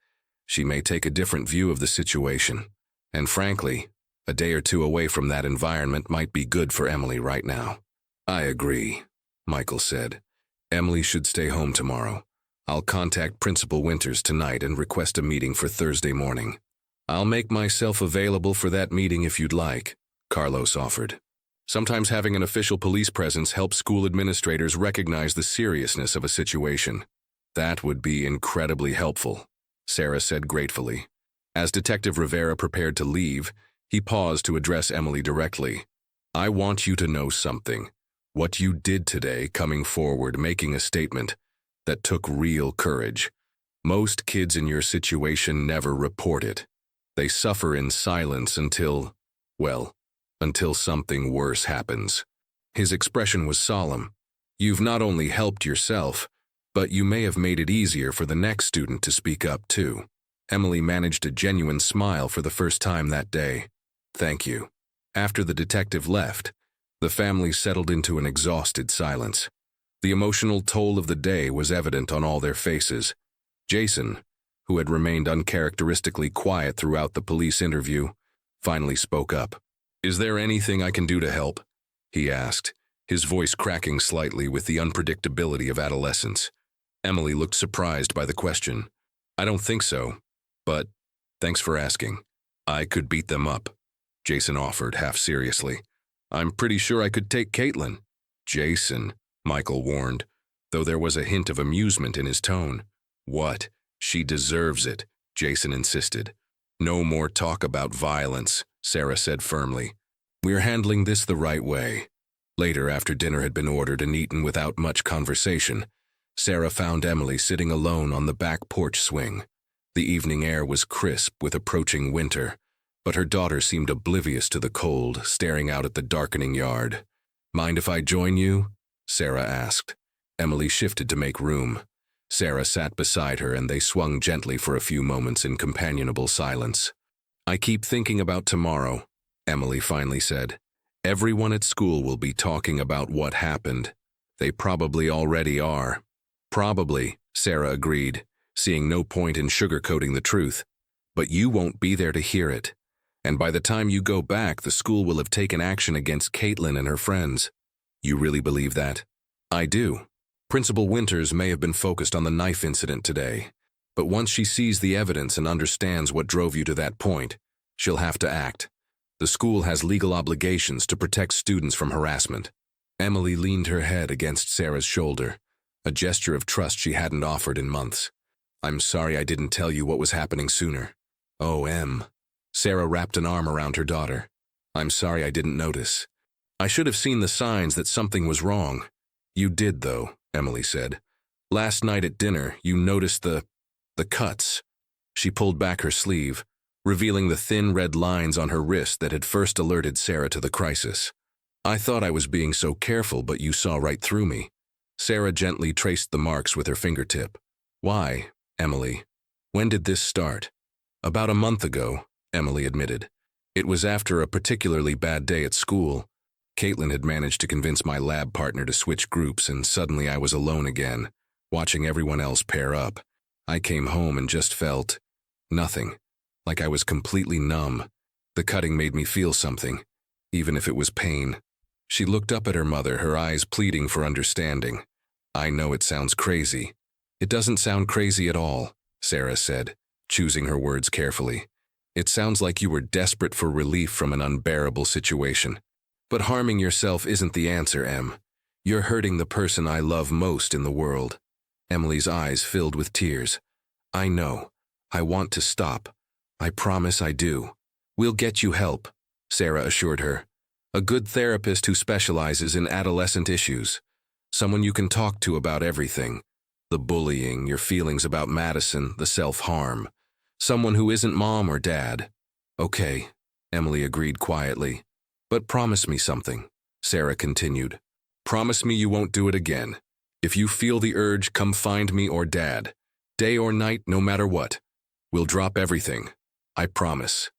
she may take a different view of the situation. And frankly, a day or two away from that environment might be good for Emily right now." "I agree," Michael said. "Emily should stay home tomorrow. I'll contact Principal Winters tonight and request a meeting for Thursday morning." "I'll make myself available for that meeting if you'd like," Carlos offered. Sometimes having an official police presence helps school administrators recognize the seriousness of a situation. "That would be incredibly helpful," Sarah said gratefully. As Detective Rivera prepared to leave, he paused to address Emily directly. "I want you to know something. What you did today, coming forward, making a statement, that took real courage. Most kids in your situation never report it. They suffer in silence until something worse happens." His expression was solemn. "You've not only helped yourself, but you may have made it easier for the next student to speak up too." Emily managed a genuine smile for the first time that day. "Thank you." After the detective left, the family settled into an exhausted silence. The emotional toll of the day was evident on all their faces. Jason, who had remained uncharacteristically quiet throughout the police interview, finally spoke up. "Is there anything I can do to help?" he asked, his voice cracking slightly with the unpredictability of adolescence. Emily looked surprised by the question. "I don't think so, but thanks for asking." "I could beat them up," Jason offered, half seriously. "I'm pretty sure I could take Caitlin." "Jason," Michael warned, though there was a hint of amusement in his tone. "What? She deserves it," Jason insisted. "No more talk about violence," Sarah said firmly. "We're handling this the right way." Later, after dinner had been ordered and eaten without much conversation, Sarah found Emily sitting alone on the back porch swing. The evening air was crisp with approaching winter, but her daughter seemed oblivious to the cold, staring out at the darkening yard. "Mind if I join you?" Sarah asked. Emily shifted to make room. Sarah sat beside her and they swung gently for a few moments in companionable silence. "I keep thinking about tomorrow," Emily finally said. "Everyone at school will be talking about what happened. They probably already are." "Probably," Sarah agreed, seeing no point in sugarcoating the truth. "But you won't be there to hear it. And by the time you go back, the school will have taken action against Caitlin and her friends." "You really believe that?" "I do. Principal Winters may have been focused on the knife incident today, but once she sees the evidence and understands what drove you to that point, she'll have to act. The school has legal obligations to protect students from harassment." Emily leaned her head against Sarah's shoulder, a gesture of trust she hadn't offered in months. "I'm sorry I didn't tell you what was happening sooner." "Oh, Em." Sarah wrapped an arm around her daughter. "I'm sorry I didn't notice. I should have seen the signs that something was wrong." "You did, though," Emily said. "Last night at dinner, you noticed the cuts." She pulled back her sleeve, revealing the thin red lines on her wrist that had first alerted Sarah to the crisis. "I thought I was being so careful, but you saw right through me." Sarah gently traced the marks with her fingertip. "Why, Emily? When did this start?" "About a month ago," Emily admitted. "It was after a particularly bad day at school. Caitlin had managed to convince my lab partner to switch groups, and suddenly I was alone again, watching everyone else pair up. I came home and just felt nothing, like I was completely numb. The cutting made me feel something, even if it was pain." She looked up at her mother, her eyes pleading for understanding. "I know it sounds crazy." "It doesn't sound crazy at all," Sarah said, choosing her words carefully. "It sounds like you were desperate for relief from an unbearable situation. But harming yourself isn't the answer, Em. You're hurting the person I love most in the world." Emily's eyes filled with tears. "I know. I want to stop. I promise I do. We'll get you help, Sarah assured her. A good therapist who specializes in adolescent issues. Someone you can talk to about everything. The bullying, your feelings about Madison, the self-harm. Someone who isn't mom or dad. Okay, Emily agreed quietly. But promise me something, Sarah continued. Promise me you won't do it again. If you feel the urge, come find me or Dad. Day or night, no matter what. We'll drop everything. I promise,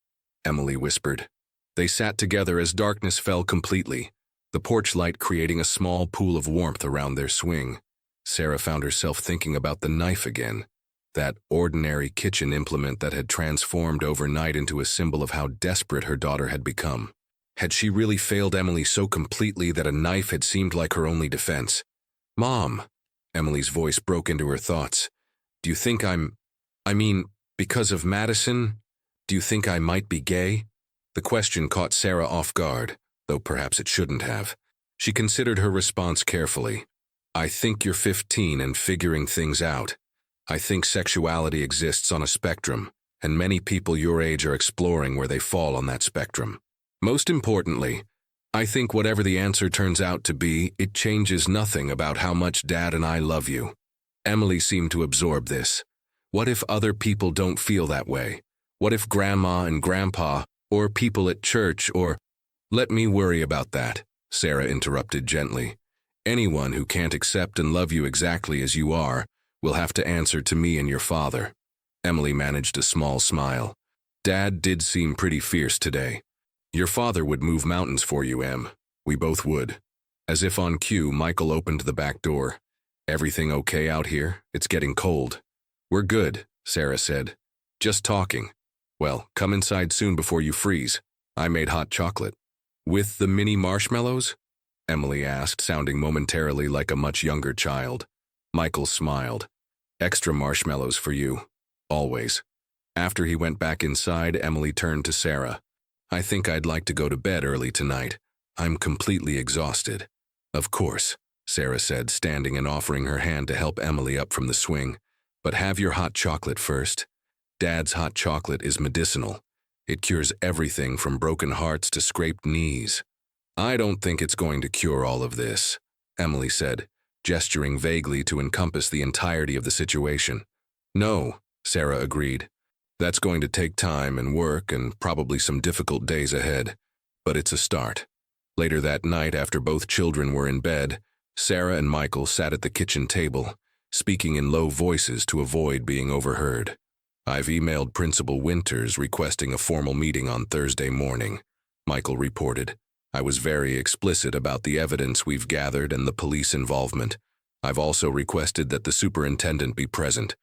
Emily whispered. They sat together as darkness fell completely, the porch light creating a small pool of warmth around their swing. Sarah found herself thinking about the knife again, that ordinary kitchen implement that had transformed overnight into a symbol of how desperate her daughter had become. Had she really failed Emily so completely that a knife had seemed like her only defense? Mom, Emily's voice broke into her thoughts. Do you think because of Madison, do you think I might be gay? The question caught Sarah off guard, though perhaps it shouldn't have. She considered her response carefully. I think you're 15 and figuring things out. I think sexuality exists on a spectrum, and many people your age are exploring where they fall on that spectrum. Most importantly, I think whatever the answer turns out to be, it changes nothing about how much Dad and I love you. Emily seemed to absorb this. What if other people don't feel that way? What if Grandma and Grandpa, or people at church, or… Let me worry about that, Sarah interrupted gently. Anyone who can't accept and love you exactly as you are will have to answer to me and your father. Emily managed a small smile. Dad did seem pretty fierce today. Your father would move mountains for you, Em. We both would. As if on cue, Michael opened the back door. Everything okay out here? It's getting cold. We're good, Sarah said. Just talking. Well, come inside soon before you freeze. I made hot chocolate. With the mini marshmallows? Emily asked, sounding momentarily like a much younger child. Michael smiled. Extra marshmallows for you. Always. After he went back inside, Emily turned to Sarah. I think I'd like to go to bed early tonight. I'm completely exhausted. Of course, Sarah said, standing and offering her hand to help Emily up from the swing. But have your hot chocolate first. Dad's hot chocolate is medicinal. It cures everything from broken hearts to scraped knees. I don't think it's going to cure all of this, Emily said, gesturing vaguely to encompass the entirety of the situation. No, Sarah agreed. That's going to take time and work and probably some difficult days ahead. But it's a start. Later that night, after both children were in bed, Sarah and Michael sat at the kitchen table, speaking in low voices to avoid being overheard. I've emailed Principal Winters requesting a formal meeting on Thursday morning, Michael reported. I was very explicit about the evidence we've gathered and the police involvement. I've also requested that the superintendent be present.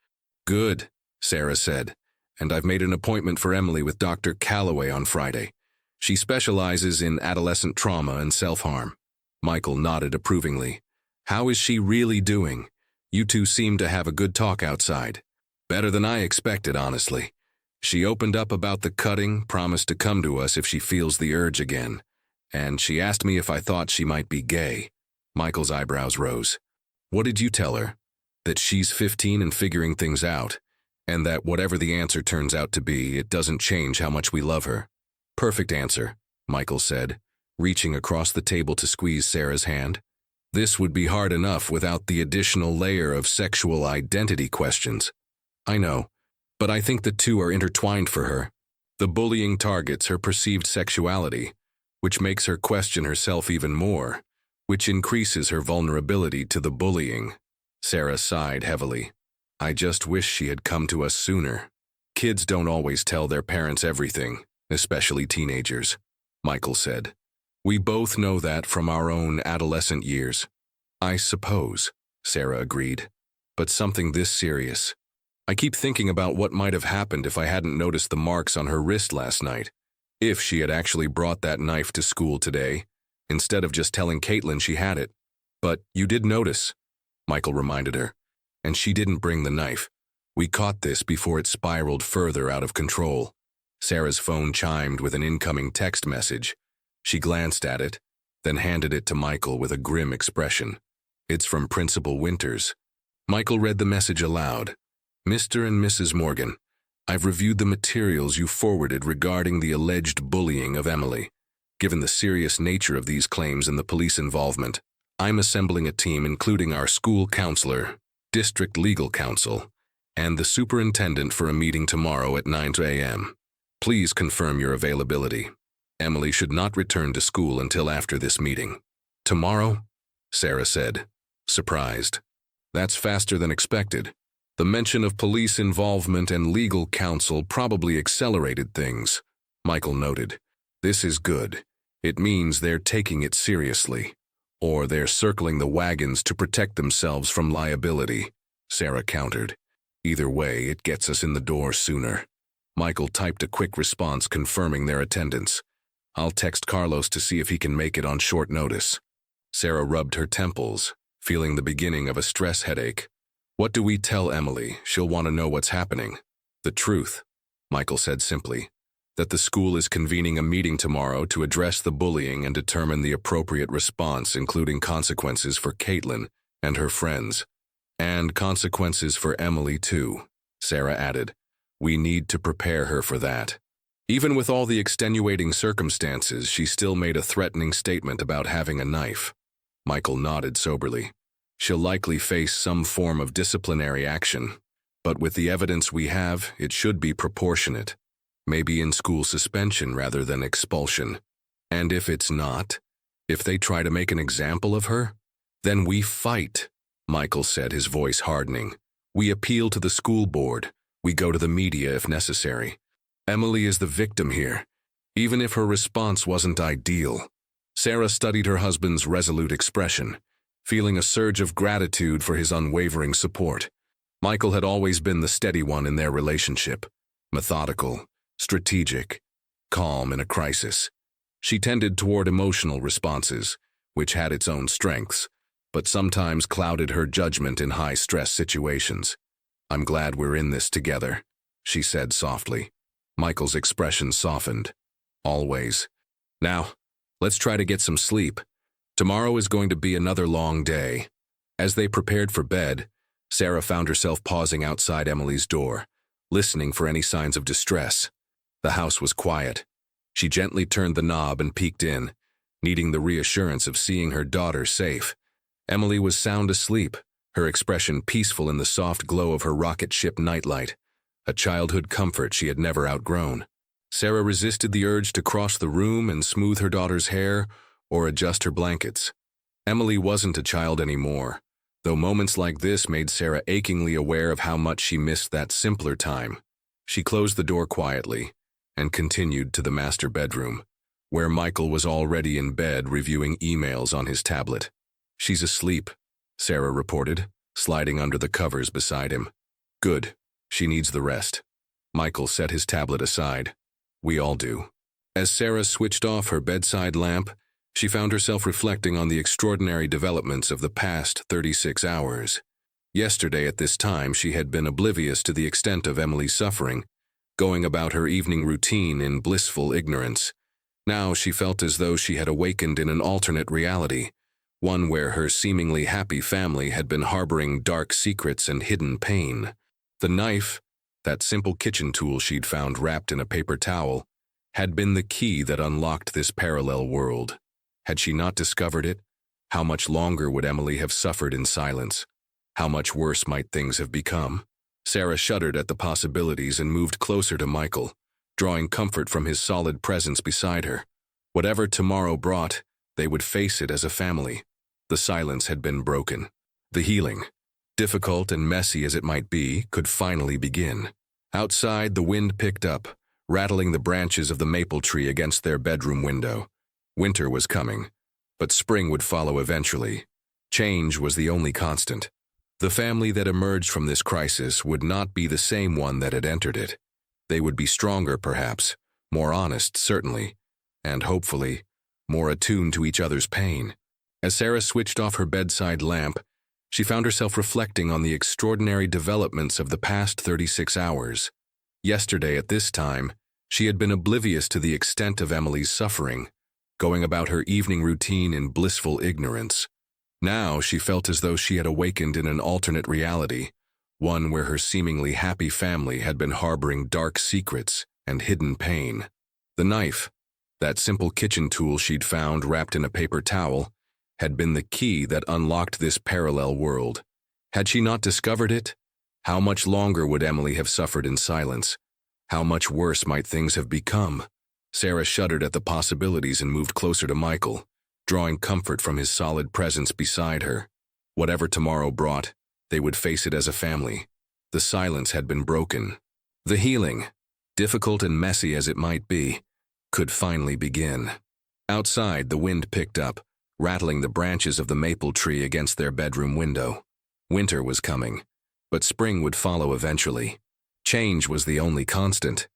Good, Sarah said. And I've made an appointment for Emily with Dr. Calloway on Friday. She specializes in adolescent trauma and self-harm. Michael nodded approvingly. How is she really doing? You two seem to have a good talk outside. Better than I expected, honestly. She opened up about the cutting, promised to come to us if she feels the urge again. And she asked me if I thought she might be gay. Michael's eyebrows rose. What did you tell her? That she's 15 and figuring things out. And that whatever the answer turns out to be, it doesn't change how much we love her. Perfect answer, Michael said, reaching across the table to squeeze Sarah's hand. This would be hard enough without the additional layer of sexual identity questions. I know, but I think the two are intertwined for her. The bullying targets her perceived sexuality, which makes her question herself even more, which increases her vulnerability to the bullying. Sarah sighed heavily. I just wish she had come to us sooner. Kids don't always tell their parents everything, especially teenagers, Michael said. We both know that from our own adolescent years. I suppose, Sarah agreed. But something this serious. I keep thinking about what might have happened if I hadn't noticed the marks on her wrist last night. If she had actually brought that knife to school today, instead of just telling Caitlin she had it. But you did notice, Michael reminded her. And she didn't bring the knife. We caught this before it spiraled further out of control. Sarah's phone chimed with an incoming text message. She glanced at it, then handed it to Michael with a grim expression. It's from Principal Winters. Michael read the message aloud. Mr. and Mrs. Morgan, I've reviewed the materials you forwarded regarding the alleged bullying of Emily. Given the serious nature of these claims and the police involvement, I'm assembling a team including our school counselor, district legal counsel, and the superintendent for a meeting tomorrow at 9 a.m. Please confirm your availability. Emily should not return to school until after this meeting. Tomorrow? Sarah said, surprised. That's faster than expected. The mention of police involvement and legal counsel probably accelerated things, Michael noted. This is good. It means they're taking it seriously. Or they're circling the wagons to protect themselves from liability, Sarah countered. Either way, it gets us in the door sooner. Michael typed a quick response confirming their attendance. I'll text Carlos to see if he can make it on short notice. Sarah rubbed her temples, feeling the beginning of a stress headache. What do we tell Emily? She'll want to know what's happening. The truth, Michael said simply, that the school is convening a meeting tomorrow to address the bullying and determine the appropriate response, including consequences for Caitlin and her friends. And consequences for Emily too, Sarah added. We need to prepare her for that. Even with all the extenuating circumstances, she still made a threatening statement about having a knife. Michael nodded soberly. She'll likely face some form of disciplinary action, but with the evidence we have, it should be proportionate. Maybe in-school suspension rather than expulsion. And if it's not, if they try to make an example of her, then we fight, Michael said, his voice hardening. We appeal to the school board. We go to the media if necessary. Emily is the victim here, even if her response wasn't ideal. Sarah studied her husband's resolute expression, feeling a surge of gratitude for his unwavering support. Michael had always been the steady one in their relationship, methodical, strategic, calm in a crisis. She tended toward emotional responses, which had its own strengths, but sometimes clouded her judgment in high-stress situations. I'm glad we're in this together, she said softly. Michael's expression softened. Always. Now, let's try to get some sleep. Tomorrow is going to be another long day. As they prepared for bed, Sarah found herself pausing outside Emily's door, listening for any signs of distress. The house was quiet. She gently turned the knob and peeked in, needing the reassurance of seeing her daughter safe. Emily was sound asleep, her expression peaceful in the soft glow of her rocket ship nightlight, a childhood comfort she had never outgrown. Sarah resisted the urge to cross the room and smooth her daughter's hair or adjust her blankets. Emily wasn't a child anymore, though moments like this made Sarah achingly aware of how much she missed that simpler time. She closed the door quietly and continued to the master bedroom, where Michael was already in bed reviewing emails on his tablet. She's asleep, Sarah reported, sliding under the covers beside him. Good. She needs the rest. Michael set his tablet aside. We all do. As Sarah switched off her bedside lamp, she found herself reflecting on the extraordinary developments of the past 36 hours. Yesterday at this time, she had been oblivious to the extent of Emily's suffering, going about her evening routine in blissful ignorance. Now she felt as though she had awakened in an alternate reality, one where her seemingly happy family had been harboring dark secrets and hidden pain. The knife, that simple kitchen tool she'd found wrapped in a paper towel, had been the key that unlocked this parallel world. Had she not discovered it, how much longer would Emily have suffered in silence? How much worse might things have become? Sarah shuddered at the possibilities and moved closer to Michael, drawing comfort from his solid presence beside her. Whatever tomorrow brought, they would face it as a family. The silence had been broken. The healing, difficult and messy as it might be, could finally begin. Outside, the wind picked up, rattling the branches of the maple tree against their bedroom window. Winter was coming, but spring would follow eventually. Change was the only constant. The family that emerged from this crisis would not be the same one that had entered it. They would be stronger, perhaps, more honest, certainly, and hopefully, more attuned to each other's pain. As Sarah switched off her bedside lamp, she found herself reflecting on the extraordinary developments of the past 36 hours. Yesterday at this time, she had been oblivious to the extent of Emily's suffering, going about her evening routine in blissful ignorance. Now she felt as though she had awakened in an alternate reality, one where her seemingly happy family had been harboring dark secrets and hidden pain. The knife, that simple kitchen tool she'd found wrapped in a paper towel, had been the key that unlocked this parallel world. Had she not discovered it? How much longer would Emily have suffered in silence? How much worse might things have become? Sarah shuddered at the possibilities and moved closer to Michael, drawing comfort from his solid presence beside her. Whatever tomorrow brought, they would face it as a family. The silence had been broken. The healing, difficult and messy as it might be, could finally begin. Outside, the wind picked up, rattling the branches of the maple tree against their bedroom window. Winter was coming, but spring would follow eventually. Change was the only constant.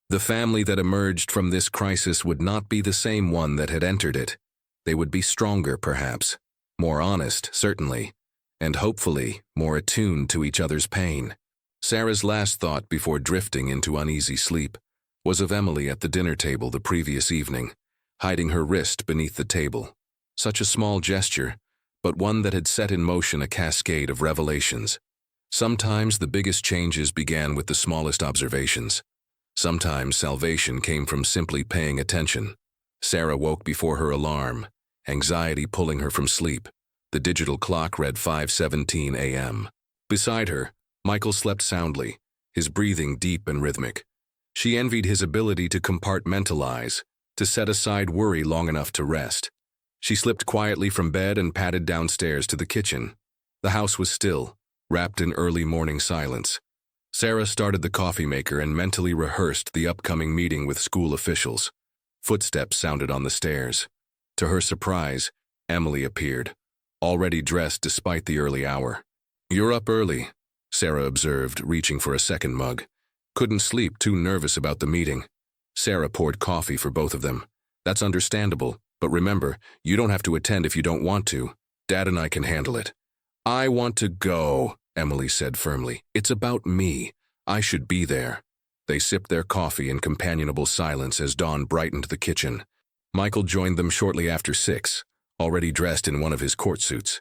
The family that emerged from this crisis would not be the same one that had entered it. They would be stronger, perhaps, more honest, certainly, and hopefully more attuned to each other's pain. Sarah's last thought before drifting into uneasy sleep was of Emily at the dinner table the previous evening, hiding her wrist beneath the table. Such a small gesture, but one that had set in motion a cascade of revelations. Sometimes the biggest changes began with the smallest observations. Sometimes salvation came from simply paying attention. Sarah woke before her alarm, anxiety pulling her from sleep. The digital clock read 5:17 a.m. Beside her, Michael slept soundly, his breathing deep and rhythmic. She envied his ability to compartmentalize, to set aside worry long enough to rest. She slipped quietly from bed and padded downstairs to the kitchen. The house was still, wrapped in early morning silence. Sarah started the coffee maker and mentally rehearsed the upcoming meeting with school officials. Footsteps sounded on the stairs. To her surprise, Emily appeared, already dressed despite the early hour. "You're up early," Sarah observed, reaching for a second mug. "Couldn't sleep, too nervous about the meeting." Sarah poured coffee for both of them. "That's understandable, but remember, you don't have to attend if you don't want to. Dad and I can handle it." "I want to go," Emily said firmly. "It's about me. I should be there." They sipped their coffee in companionable silence as dawn brightened the kitchen. Michael joined them shortly after 6, already dressed in one of his court suits,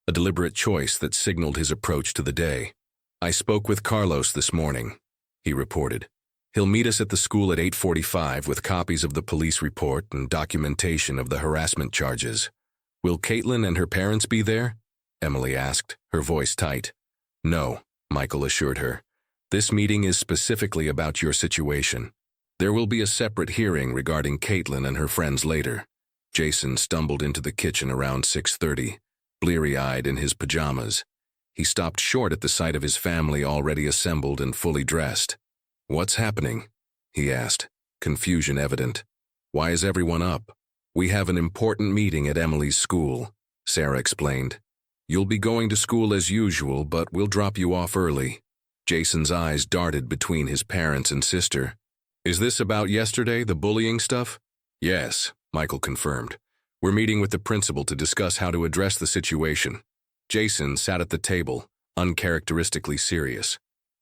a deliberate choice that signaled his approach to the day. "I spoke with Carlos this morning," he reported. "He'll meet us at the school at 8:45 with copies of the police report and documentation of the harassment charges." "Will Caitlin and her parents be there?" Emily asked, her voice tight. "No," Michael assured her. "This meeting is specifically about your situation. There will be a separate hearing regarding Caitlin and her friends later." Jason stumbled into the kitchen around 6:30, bleary-eyed in his pajamas. He stopped short at the sight of his family already assembled and fully dressed. "What's happening?" he asked, confusion evident. "Why is everyone up?" "We have an important meeting at Emily's school," Sarah explained. "You'll be going to school as usual, but we'll drop you off early." Jason's eyes darted between his parents and sister. "Is this about yesterday, the bullying stuff?" "Yes," Michael confirmed. "We're meeting with the principal to discuss how to address the situation." Jason sat at the table, uncharacteristically serious.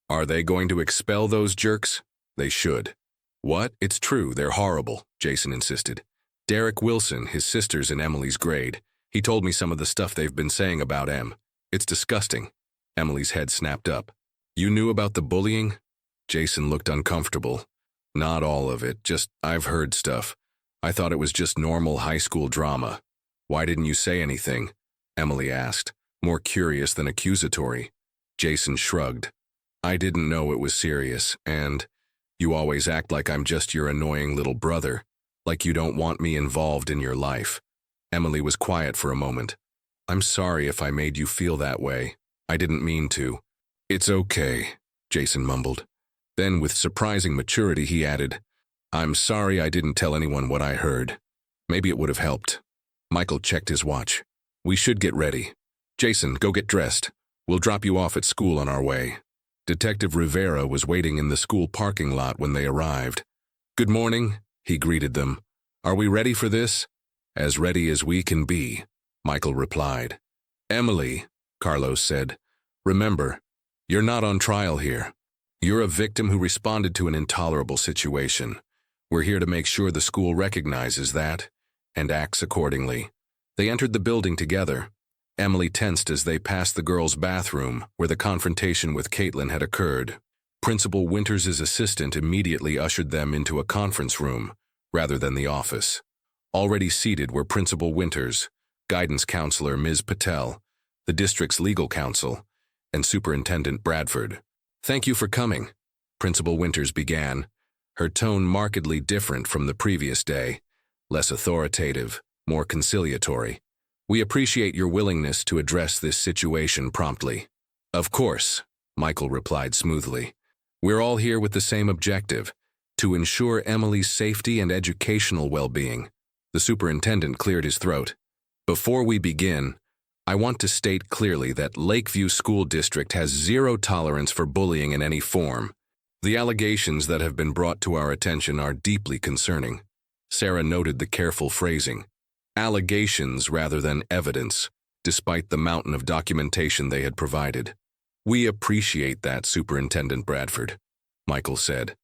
"Are they going to expel those jerks?" "They should." "What? It's true, they're horrible," Jason insisted. "Derek Wilson, his sister's in Emily's grade. He told me some of the stuff they've been saying about Em. It's disgusting." Emily's head snapped up. "You knew about the bullying?" Jason looked uncomfortable. "Not all of it, just I've heard stuff. I thought it was just normal high school drama." "Why didn't you say anything?" Emily asked, more curious than accusatory. Jason shrugged. "I didn't know it was serious, and you always act like I'm just your annoying little brother, like you don't want me involved in your life." Emily was quiet for a moment. "I'm sorry if I made you feel that way. I didn't mean to." "It's okay," Jason mumbled. Then, with surprising maturity, he added, "I'm sorry I didn't tell anyone what I heard. Maybe it would have helped." Michael checked his watch. "We should get ready. Jason, go get dressed. We'll drop you off at school on our way." Detective Rivera was waiting in the school parking lot when they arrived. "Good morning," he greeted them. "Are we ready for this?" "As ready as we can be," Michael replied. "Emily," Carlos said, "remember, you're not on trial here. You're a victim who responded to an intolerable situation. We're here to make sure the school recognizes that and acts accordingly." They entered the building together. Emily tensed as they passed the girls' bathroom, where the confrontation with Caitlin had occurred. Principal Winters' assistant immediately ushered them into a conference room, rather than the office. Already seated were Principal Winters, guidance counselor Ms. Patel, the district's legal counsel, and Superintendent Bradford. "Thank you for coming," Principal Winters began, her tone markedly different from the previous day, less authoritative, more conciliatory. "We appreciate your willingness to address this situation promptly." "Of course," Michael replied smoothly. "We're all here with the same objective, to ensure Emily's safety and educational well-being." The superintendent cleared his throat. "Before we begin, I want to state clearly that Lakeview School District has zero tolerance for bullying in any form. The allegations that have been brought to our attention are deeply concerning." Sarah noted the careful phrasing. Allegations rather than evidence, despite the mountain of documentation they had provided. "We appreciate that, Superintendent Bradford," Michael said.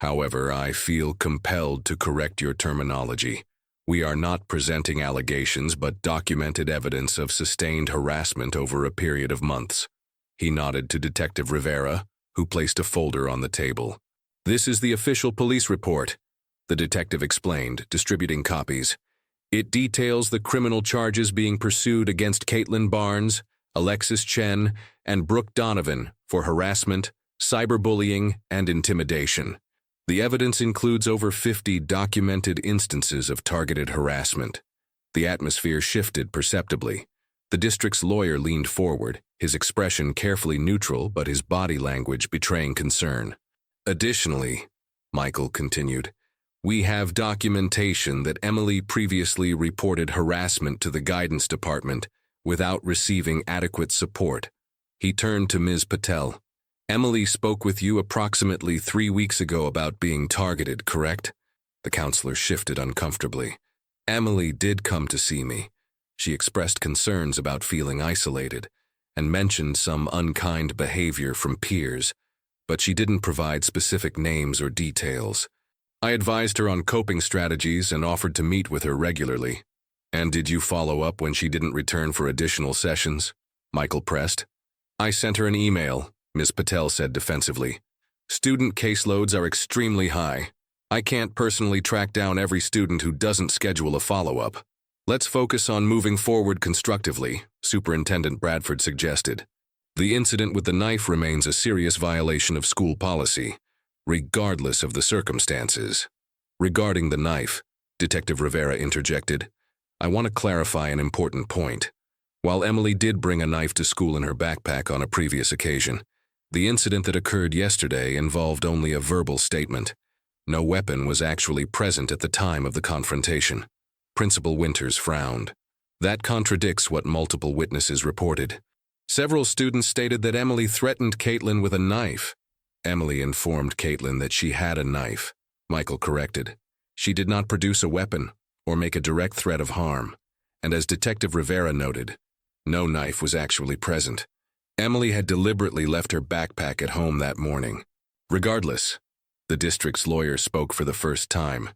"However, I feel compelled to correct your terminology. We are not presenting allegations but documented evidence of sustained harassment over a period of months." He nodded to Detective Rivera, who placed a folder on the table. "This is the official police report," the detective explained, distributing copies. "It details the criminal charges being pursued against Caitlin Barnes, Alexis Chen, and Brooke Donovan for harassment, cyberbullying, and intimidation. The evidence includes over 50 documented instances of targeted harassment." The atmosphere shifted perceptibly. The district's lawyer leaned forward, his expression carefully neutral but his body language betraying concern. "Additionally," Michael continued, "we have documentation that Emily previously reported harassment to the guidance department without receiving adequate support." He turned to Ms. Patel. "Emily spoke with you approximately 3 weeks ago about being targeted, correct?" The counselor shifted uncomfortably. "Emily did come to see me. She expressed concerns about feeling isolated and mentioned some unkind behavior from peers, but she didn't provide specific names or details. I advised her on coping strategies and offered to meet with her regularly." "And did you follow up when she didn't return for additional sessions?" Michael pressed. "I sent her an email," Ms. Patel said defensively. "Student caseloads are extremely high. I can't personally track down every student who doesn't schedule a follow-up. Let's focus on moving forward constructively," Superintendent Bradford suggested. "The incident with the knife remains a serious violation of school policy, regardless of the circumstances." "Regarding the knife," Detective Rivera interjected, "I want to clarify an important point. While Emily did bring a knife to school in her backpack on a previous occasion, the incident that occurred yesterday involved only a verbal statement. No weapon was actually present at the time of the confrontation." Principal Winters frowned. "That contradicts what multiple witnesses reported. Several students stated that Emily threatened Caitlin with a knife." "Emily informed Caitlin that she had a knife," Michael corrected. "She did not produce a weapon or make a direct threat of harm. And as Detective Rivera noted, no knife was actually present. Emily had deliberately left her backpack at home that morning. Regardless," the district's lawyer spoke for the first time,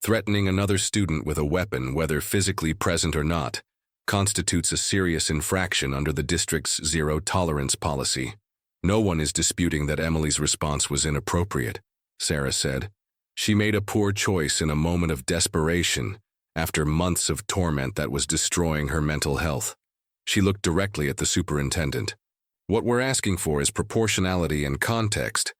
"threatening another student with a weapon, whether physically present or not, constitutes a serious infraction under the district's zero-tolerance policy." "No one is disputing that Emily's response was inappropriate," Sarah said. "She made a poor choice in a moment of desperation after months of torment that was destroying her mental health." She looked directly at the superintendent. "What we're asking for is proportionality and context.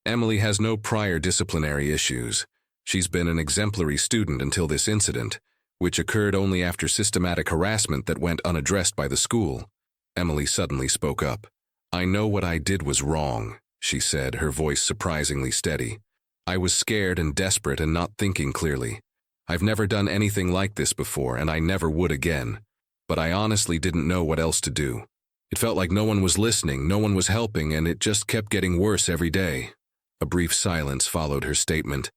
Emily has no prior disciplinary issues. She's been an exemplary student until this incident, which occurred only after systematic harassment that went unaddressed by the school." Emily suddenly spoke up. "I know what I did was wrong," she said, her voice surprisingly steady. "I was scared and desperate and not thinking clearly. I've never done anything like this before, and I never would again. But I honestly didn't know what else to do. It felt like no one was listening, no one was helping, and it just kept getting worse every day." A brief silence followed her statement.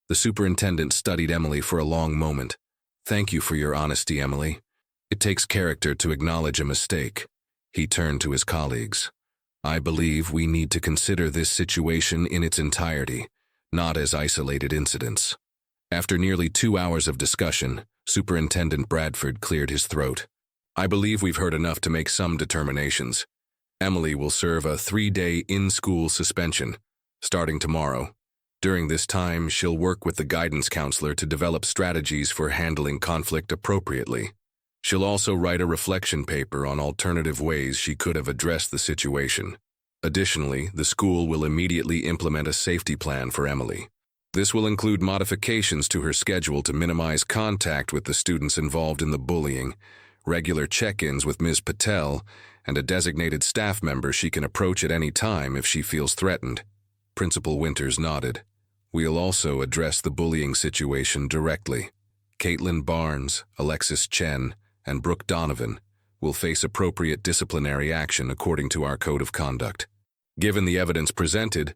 The superintendent studied Emily for a long moment. "Thank you for your honesty, Emily. It takes character to acknowledge a mistake." He turned to his colleagues. "I believe we need to consider this situation in its entirety, not as isolated incidents." After nearly 2 hours of discussion, Superintendent Bradford cleared his throat. I believe we've heard enough to make some determinations. Emily will serve a 3-day in-school suspension, starting tomorrow. During this time, she'll work with the guidance counselor to develop strategies for handling conflict appropriately. She'll also write a reflection paper on alternative ways she could have addressed the situation. Additionally, the school will immediately implement a safety plan for Emily. This will include modifications to her schedule to minimize contact with the students involved in the bullying, regular check-ins with Ms. Patel, and a designated staff member she can approach at any time if she feels threatened. Principal Winters nodded. We'll also address the bullying situation directly. Caitlin Barnes, Alexis Chen, and Brooke Donovan will face appropriate disciplinary action according to our code of conduct. Given the evidence presented,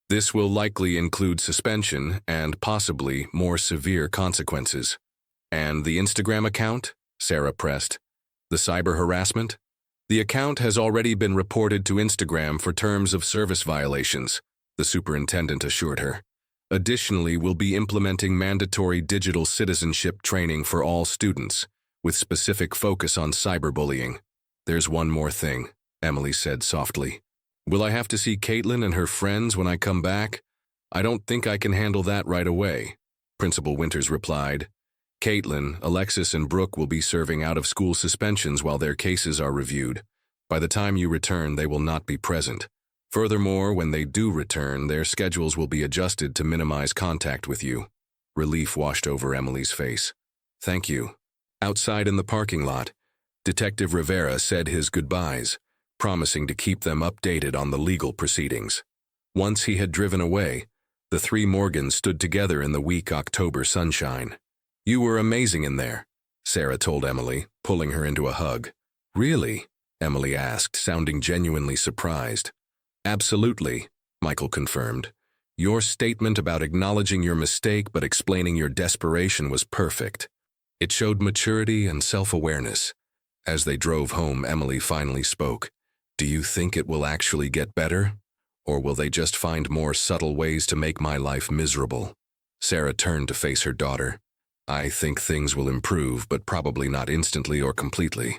this will likely include suspension and possibly more severe consequences. And the Instagram account? Sarah pressed. The cyber harassment? The account has already been reported to Instagram for terms of service violations, the superintendent assured her. Additionally, we'll be implementing mandatory digital citizenship training for all students, with specific focus on cyberbullying. There's one more thing, Emily said softly. Will I have to see Caitlin and her friends when I come back? I don't think I can handle that right away, Principal Winters replied. Caitlin, Alexis, and Brooke will be serving out-of-school suspensions while their cases are reviewed. By the time you return, they will not be present. Furthermore, when they do return, their schedules will be adjusted to minimize contact with you. Relief washed over Emily's face. Thank you. Outside in the parking lot, Detective Rivera said his goodbyes, promising to keep them updated on the legal proceedings. Once he had driven away, the three Morgans stood together in the weak October sunshine. You were amazing in there, Sarah told Emily, pulling her into a hug. Really? Emily asked, sounding genuinely surprised. Absolutely, Michael confirmed. Your statement about acknowledging your mistake but explaining your desperation was perfect. It showed maturity and self-awareness. As they drove home, Emily finally spoke. Do you think it will actually get better? Or will they just find more subtle ways to make my life miserable? Sarah turned to face her daughter. I think things will improve, but probably not instantly or completely.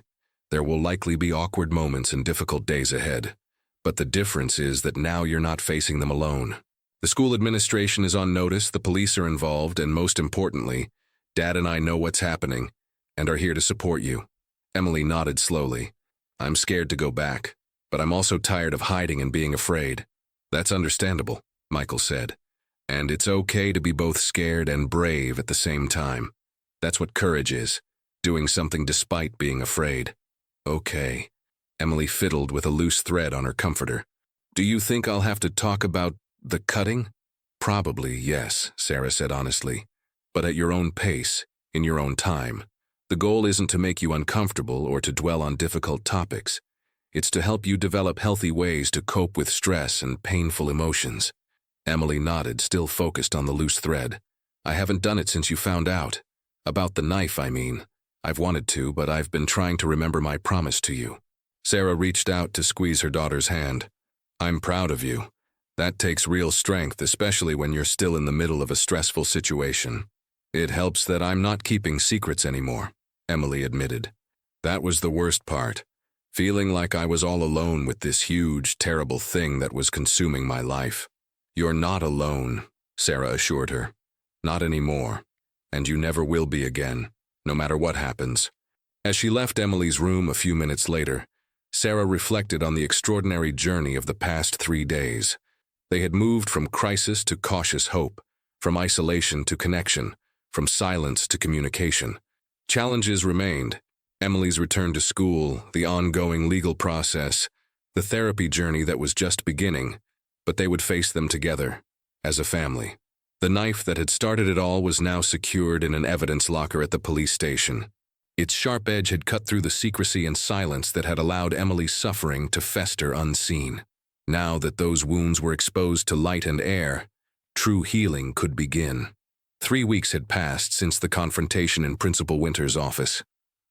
There will likely be awkward moments and difficult days ahead. But the difference is that now you're not facing them alone. The school administration is on notice, the police are involved, and most importantly, Dad and I know what's happening and are here to support you. Emily nodded slowly. I'm scared to go back, but I'm also tired of hiding and being afraid. That's understandable, Michael said. And it's okay to be both scared and brave at the same time. That's what courage is, doing something despite being afraid. Okay. Emily fiddled with a loose thread on her comforter. Do you think I'll have to talk about the cutting? Probably, yes, Sarah said honestly. But at your own pace, in your own time. The goal isn't to make you uncomfortable or to dwell on difficult topics. It's to help you develop healthy ways to cope with stress and painful emotions. Emily nodded, still focused on the loose thread. I haven't done it since you found out. About the knife, I mean. I've wanted to, but I've been trying to remember my promise to you. Sarah reached out to squeeze her daughter's hand. I'm proud of you. That takes real strength, especially when you're still in the middle of a stressful situation. It helps that I'm not keeping secrets anymore, Emily admitted. That was the worst part. Feeling like I was all alone with this huge, terrible thing that was consuming my life. You're not alone, Sarah assured her. Not anymore. And you never will be again, no matter what happens. As she left Emily's room a few minutes later, Sarah reflected on the extraordinary journey of the past 3 days. They had moved from crisis to cautious hope, from isolation to connection, from silence to communication. Challenges remained. Emily's return to school, the ongoing legal process, the therapy journey that was just beginning, but they would face them together, as a family. The knife that had started it all was now secured in an evidence locker at the police station. Its sharp edge had cut through the secrecy and silence that had allowed Emily's suffering to fester unseen. Now that those wounds were exposed to light and air, true healing could begin. 3 weeks had passed since the confrontation in Principal Winters' office.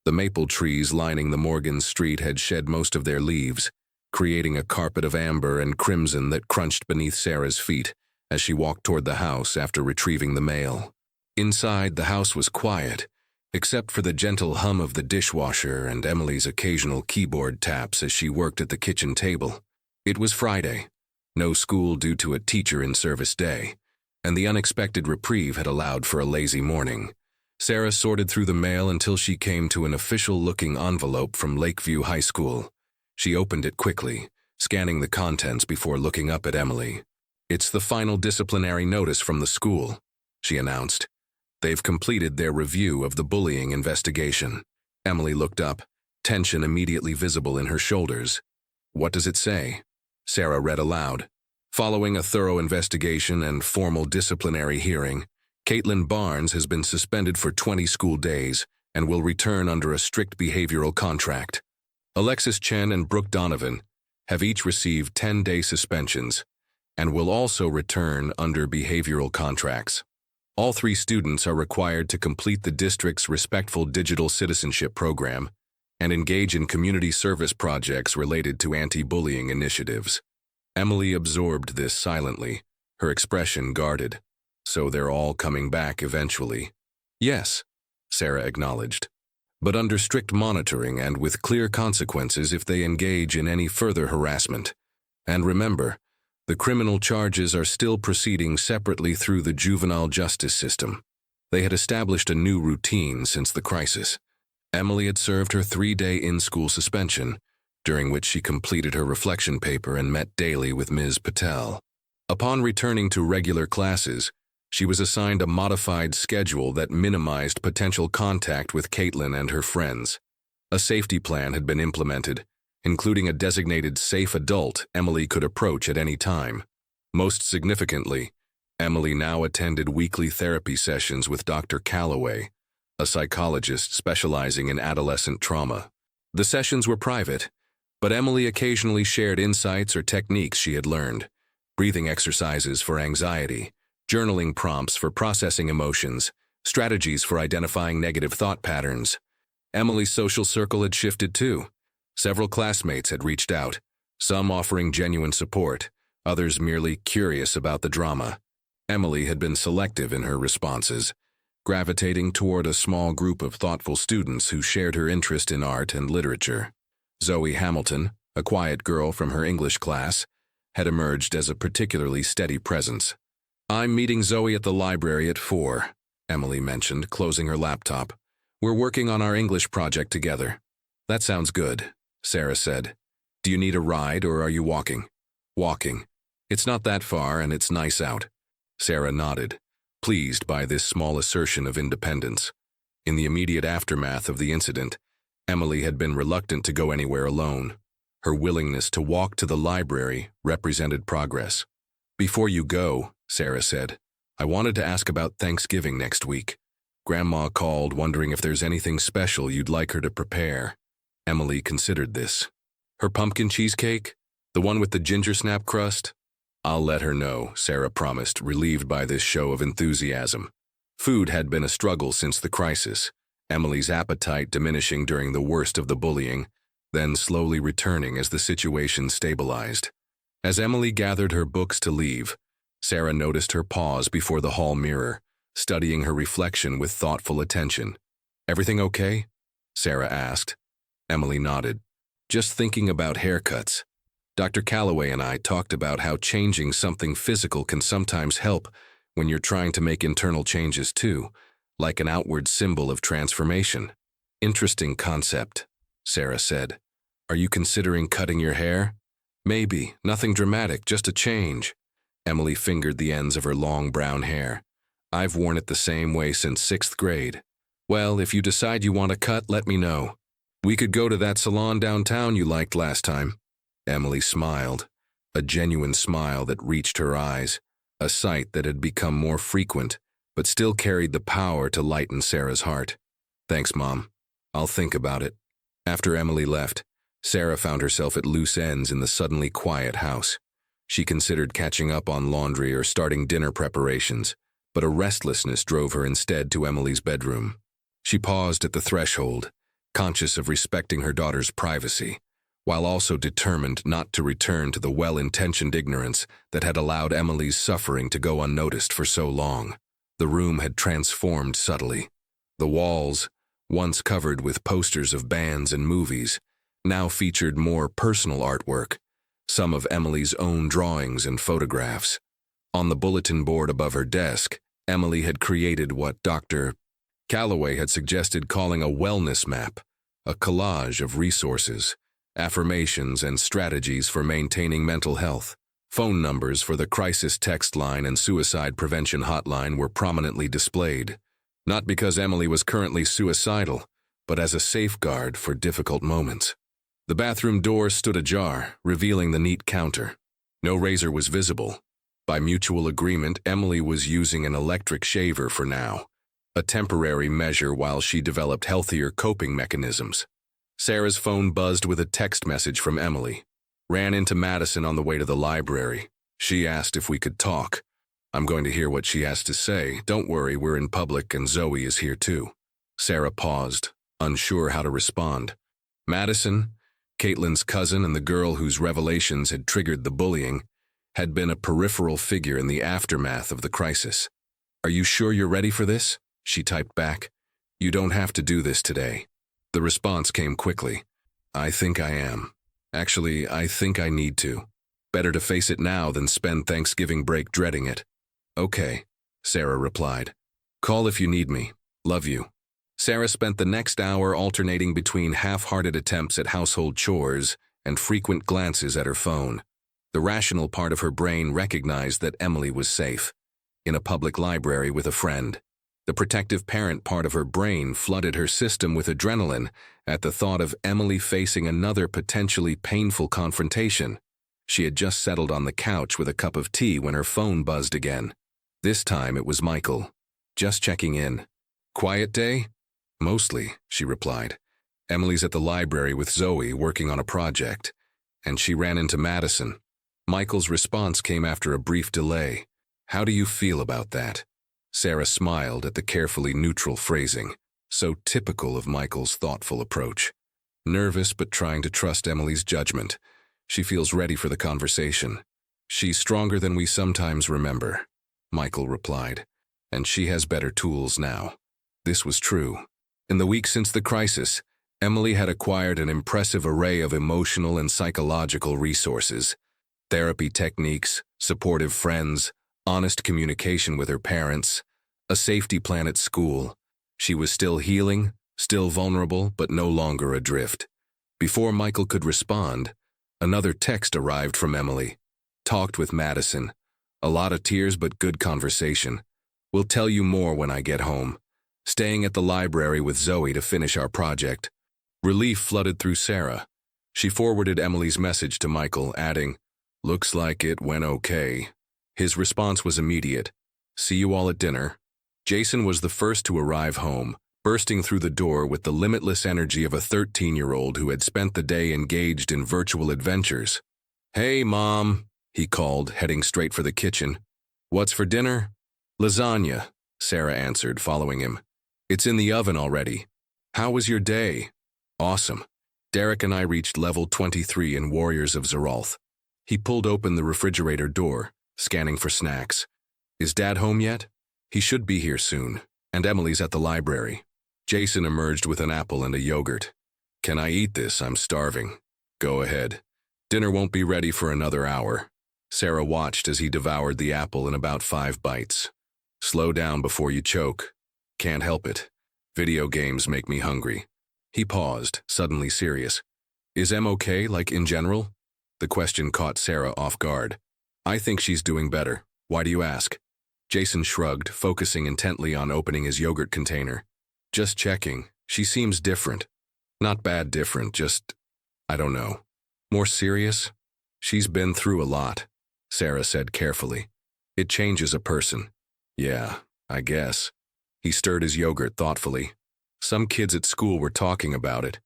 The maple trees lining the Morgan Street had shed most of their leaves, creating a carpet of amber and crimson that crunched beneath Sarah's feet as she walked toward the house after retrieving the mail. Inside, the house was quiet, except for the gentle hum of the dishwasher and Emily's occasional keyboard taps as she worked at the kitchen table. It was Friday, no school due to a teacher-in-service day, and the unexpected reprieve had allowed for a lazy morning. Sarah sorted through the mail until she came to an official-looking envelope from Lakeview High School. She opened it quickly, scanning the contents before looking up at Emily. "It's the final disciplinary notice from the school," she announced. "They've completed their review of the bullying investigation." Emily looked up, tension immediately visible in her shoulders. "What does it say?" Sarah read aloud. "Following a thorough investigation and formal disciplinary hearing, Caitlin Barnes has been suspended for 20 school days and will return under a strict behavioral contract. Alexis Chen and Brooke Donovan have each received 10-day suspensions and will also return under behavioral contracts. All 3 students are required to complete the district's Respectful Digital Citizenship program and engage in community service projects related to anti-bullying initiatives." Emily absorbed this silently, her expression guarded. "So they're all coming back eventually?" "Yes," Sarah acknowledged, "but under strict monitoring and with clear consequences if they engage in any further harassment. And remember, the criminal charges are still proceeding separately through the juvenile justice system." They had established a new routine since the crisis. Emily had served her 3-day in-school suspension, during which she completed her reflection paper and met daily with Ms. Patel. Upon returning to regular classes, she was assigned a modified schedule that minimized potential contact with Caitlin and her friends. A safety plan had been implemented, including a designated safe adult Emily could approach at any time. Most significantly, Emily now attended weekly therapy sessions with Dr. Calloway, a psychologist specializing in adolescent trauma. The sessions were private, but Emily occasionally shared insights or techniques she had learned: breathing exercises for anxiety, journaling prompts for processing emotions, strategies for identifying negative thought patterns. Emily's social circle had shifted too. Several classmates had reached out, some offering genuine support, others merely curious about the drama. Emily had been selective in her responses, gravitating toward a small group of thoughtful students who shared her interest in art and literature. Zoe Hamilton, a quiet girl from her English class, had emerged as a particularly steady presence. "I'm meeting Zoe at the library at 4, Emily mentioned, closing her laptop. "We're working on our English project together." "That sounds good," Sarah said. "Do you need a ride or are you walking?" "Walking. It's not that far and it's nice out." Sarah nodded, pleased by this small assertion of independence. In the immediate aftermath of the incident, Emily had been reluctant to go anywhere alone. Her willingness to walk to the library represented progress. "Before you go," Sarah said, "I wanted to ask about Thanksgiving next week. Grandma called wondering if there's anything special you'd like her to prepare." Emily considered this. "Her pumpkin cheesecake? The one with the ginger snap crust?" "I'll let her know," Sarah promised, relieved by this show of enthusiasm. Food had been a struggle since the crisis, Emily's appetite diminishing during the worst of the bullying, then slowly returning as the situation stabilized. As Emily gathered her books to leave, Sarah noticed her pause before the hall mirror, studying her reflection with thoughtful attention. "Everything okay?" Sarah asked. Emily nodded. "Just thinking about haircuts. Dr. Calloway and I talked about how changing something physical can sometimes help when you're trying to make internal changes too, like an outward symbol of transformation." "Interesting concept," Sarah said. "Are you considering cutting your hair?" "Maybe. Nothing dramatic, just a change." Emily fingered the ends of her long brown hair. "I've worn it the same way since 6th grade. Well, if you decide you want a cut, let me know. We could go to that salon downtown you liked last time." Emily smiled, a genuine smile that reached her eyes, a sight that had become more frequent, but still carried the power to lighten Sarah's heart. "Thanks, Mom. I'll think about it." After Emily left, Sarah found herself at loose ends in the suddenly quiet house. She considered catching up on laundry or starting dinner preparations, but a restlessness drove her instead to Emily's bedroom. She paused at the threshold, conscious of respecting her daughter's privacy, while also determined not to return to the well-intentioned ignorance that had allowed Emily's suffering to go unnoticed for so long. The room had transformed subtly. The walls, once covered with posters of bands and movies, now featured more personal artwork, some of Emily's own drawings and photographs. On the bulletin board above her desk, Emily had created what Dr. Calloway had suggested calling a wellness map, a collage of resources, affirmations, and strategies for maintaining mental health. Phone numbers for the crisis text line and suicide prevention hotline were prominently displayed, not because Emily was currently suicidal, but as a safeguard for difficult moments. The bathroom door stood ajar, revealing the neat counter. No razor was visible. By mutual agreement, Emily was using an electric shaver for now, a temporary measure while she developed healthier coping mechanisms. Sarah's phone buzzed with a text message from Emily. Ran into Madison on the way to the library. She asked if we could talk. I'm going to hear what she has to say. Don't worry, we're in public and Zoe is here too. Sarah paused, unsure how to respond. Madison, Caitlin's cousin and the girl whose revelations had triggered the bullying, had been a peripheral figure in the aftermath of the crisis. Are you sure you're ready for this? She typed back. You don't have to do this today. The response came quickly. I think I am. Actually, I think I need to. Better to face it now than spend Thanksgiving break dreading it. Okay, Sarah replied. Call if you need me. Love you. Sarah spent the next hour alternating between half-hearted attempts at household chores and frequent glances at her phone. The rational part of her brain recognized that Emily was safe, in a public library with a friend. The protective parent part of her brain flooded her system with adrenaline at the thought of Emily facing another potentially painful confrontation. She had just settled on the couch with a cup of tea when her phone buzzed again. This time it was Michael. Just checking in. Quiet day? Mostly, she replied. Emily's at the library with Zoe working on a project, and she ran into Madison. Michael's response came after a brief delay. How do you feel about that? Sarah smiled at the carefully neutral phrasing, so typical of Michael's thoughtful approach. Nervous but trying to trust Emily's judgment. She feels ready for the conversation. She's stronger than we sometimes remember, Michael replied, and she has better tools now. This was true. In the weeks since the crisis, Emily had acquired an impressive array of emotional and psychological resources. Therapy techniques, supportive friends, honest communication with her parents, a safety plan at school. She was still healing, still vulnerable, but no longer adrift. Before Michael could respond, another text arrived from Emily. Talked with Madison. A lot of tears but good conversation. We'll tell you more when I get home. Staying at the library with Zoe to finish our project. Relief flooded through Sarah. She forwarded Emily's message to Michael, adding, Looks like it went okay. His response was immediate. See you all at dinner. Jason was the first to arrive home, bursting through the door with the limitless energy of a 13-year-old who had spent the day engaged in virtual adventures. Hey, Mom, he called, heading straight for the kitchen. What's for dinner? Lasagna, Sarah answered, following him. It's in the oven already. How was your day? Awesome. Derek and I reached level 23 in Warriors of Zeralth. He pulled open the refrigerator door, scanning for snacks. Is Dad home yet? He should be here soon. And Emily's at the library. Jason emerged with an apple and a yogurt. Can I eat this? I'm starving. Go ahead. Dinner won't be ready for another hour. Sarah watched as he devoured the apple in about 5 bites. Slow down before you choke. Can't help it. Video games make me hungry. He paused, suddenly serious. Is Em okay, like in general? The question caught Sarah off guard. I think she's doing better. Why do you ask? Jason shrugged, focusing intently on opening his yogurt container. Just checking. She seems different. Not bad different, just, I don't know. More serious? She's been through a lot, Sarah said carefully. It changes a person. Yeah, I guess. He stirred his yogurt thoughtfully. Some kids at school were talking about it.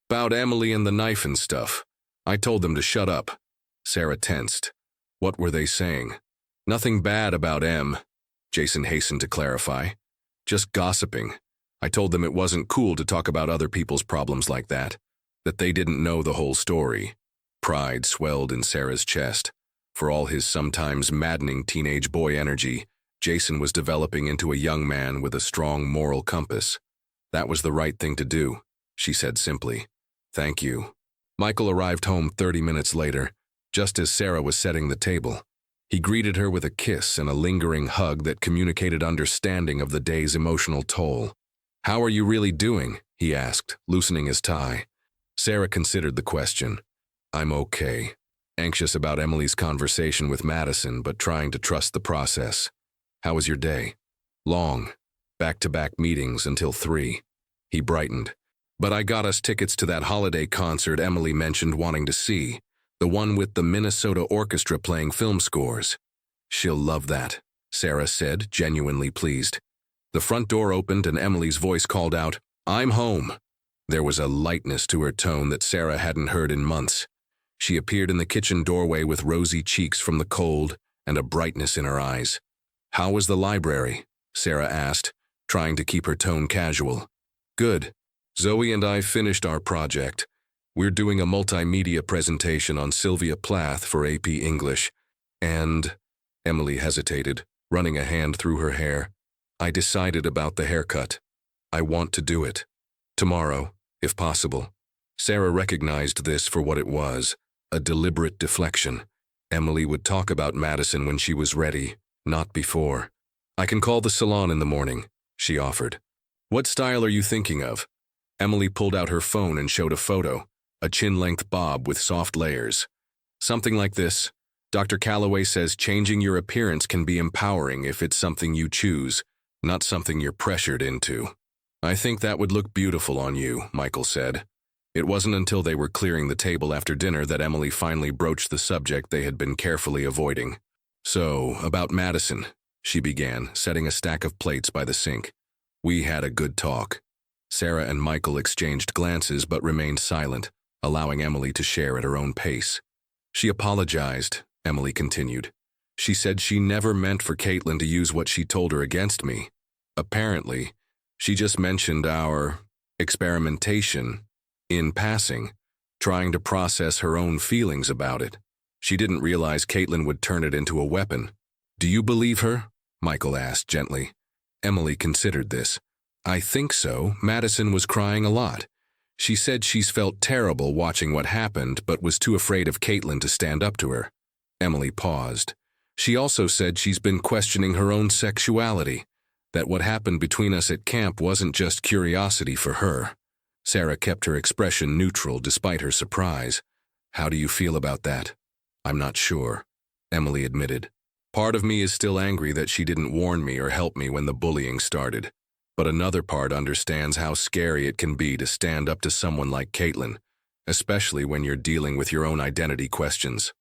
About Emily and the knife and stuff. I told them to shut up. Sarah tensed. What were they saying? Nothing bad about Em, Jason hastened to clarify. Just gossiping. I told them it wasn't cool to talk about other people's problems like that. That they didn't know the whole story. Pride swelled in Sarah's chest. For all his sometimes maddening teenage boy energy, Jason was developing into a young man with a strong moral compass. That was the right thing to do, she said simply. Thank you. Michael arrived home 30 minutes later, just as Sarah was setting the table. He greeted her with a kiss and a lingering hug that communicated understanding of the day's emotional toll. How are you really doing? He asked, loosening his tie. Sarah considered the question. I'm okay. Anxious about Emily's conversation with Madison, but trying to trust the process. How was your day? Long. Back-to-back meetings until 3. He brightened. But I got us tickets to that holiday concert Emily mentioned wanting to see, the one with the Minnesota Orchestra playing film scores. She'll love that, Sarah said, genuinely pleased. The front door opened and Emily's voice called out, I'm home. There was a lightness to her tone that Sarah hadn't heard in months. She appeared in the kitchen doorway with rosy cheeks from the cold and a brightness in her eyes. How was the library? Sarah asked, trying to keep her tone casual. Good. Zoe and I finished our project. We're doing a multimedia presentation on Sylvia Plath for AP English. And, Emily hesitated, running a hand through her hair. I decided about the haircut. I want to do it. Tomorrow, if possible. Sarah recognized this for what it was, a deliberate deflection. Emily would talk about Madison when she was ready, not before. I can call the salon in the morning, she offered. What style are you thinking of? Emily pulled out her phone and showed a photo, a chin-length bob with soft layers. Something like this. Dr. Calloway says changing your appearance can be empowering if it's something you choose, not something you're pressured into. I think that would look beautiful on you, Michael said. It wasn't until they were clearing the table after dinner that Emily finally broached the subject they had been carefully avoiding. So, about Madison, she began, setting a stack of plates by the sink. We had a good talk. Sarah and Michael exchanged glances but remained silent, allowing Emily to share at her own pace. She apologized, Emily continued. She said she never meant for Caitlin to use what she told her against me. Apparently, she just mentioned our experimentation in passing, trying to process her own feelings about it. She didn't realize Caitlin would turn it into a weapon. Do you believe her? Michael asked gently. Emily considered this. I think so. Madison was crying a lot. She said she's felt terrible watching what happened, but was too afraid of Caitlin to stand up to her. Emily paused. She also said she's been questioning her own sexuality, that what happened between us at camp wasn't just curiosity for her. Sarah kept her expression neutral despite her surprise. How do you feel about that? I'm not sure, Emily admitted. Part of me is still angry that she didn't warn me or help me when the bullying started. But another part understands how scary it can be to stand up to someone like Caitlin, especially when you're dealing with your own identity questions.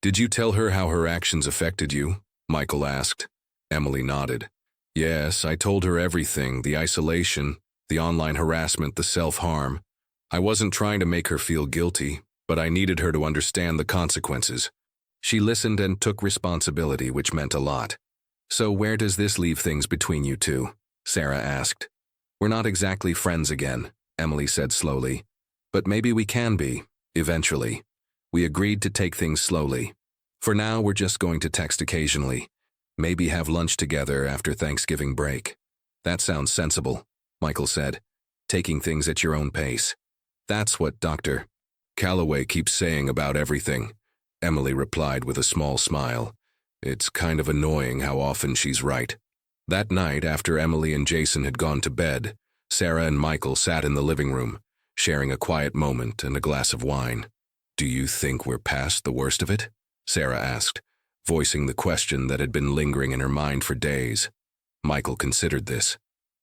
Did you tell her how her actions affected you? Michael asked. Emily nodded. Yes, I told her everything, the isolation, the online harassment, the self-harm. I wasn't trying to make her feel guilty, but I needed her to understand the consequences. She listened and took responsibility, which meant a lot. So where does this leave things between you two? Sarah asked. We're not exactly friends again, Emily said slowly. But maybe we can be, eventually. We agreed to take things slowly. For now, we're just going to text occasionally. Maybe have lunch together after Thanksgiving break. That sounds sensible, Michael said, taking things at your own pace. That's what Dr. Calloway keeps saying about everything, Emily replied with a small smile. It's kind of annoying how often she's right. That night, after Emily and Jason had gone to bed, Sarah and Michael sat in the living room, sharing a quiet moment and a glass of wine. Do you think we're past the worst of it? Sarah asked, voicing the question that had been lingering in her mind for days. Michael considered this.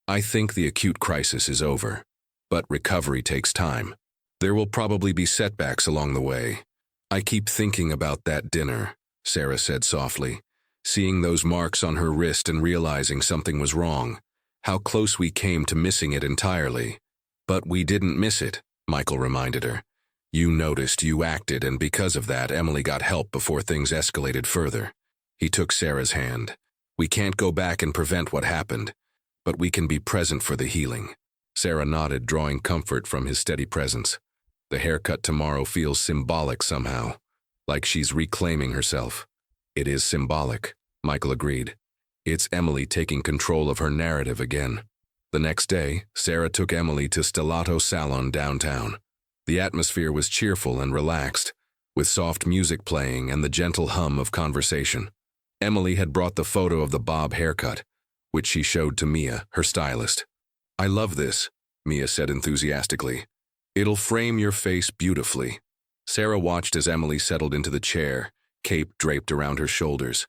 I think the acute crisis is over, but recovery takes time. There will probably be setbacks along the way. I keep thinking about that dinner, Sarah said softly, seeing those marks on her wrist and realizing something was wrong, how close we came to missing it entirely. But we didn't miss it, Michael reminded her. You noticed, you acted, and because of that, Emily got help before things escalated further. He took Sarah's hand. We can't go back and prevent what happened, but we can be present for the healing. Sarah nodded, drawing comfort from his steady presence. The haircut tomorrow feels symbolic somehow, like she's reclaiming herself. It is symbolic, Michael agreed. It's Emily taking control of her narrative again. The next day, Sarah took Emily to Stellato Salon downtown. The atmosphere was cheerful and relaxed, with soft music playing and the gentle hum of conversation. Emily had brought the photo of the bob haircut, which she showed to Mia, her stylist. "I love this," Mia said enthusiastically. "It'll frame your face beautifully." Sarah watched as Emily settled into the chair, cape draped around her shoulders.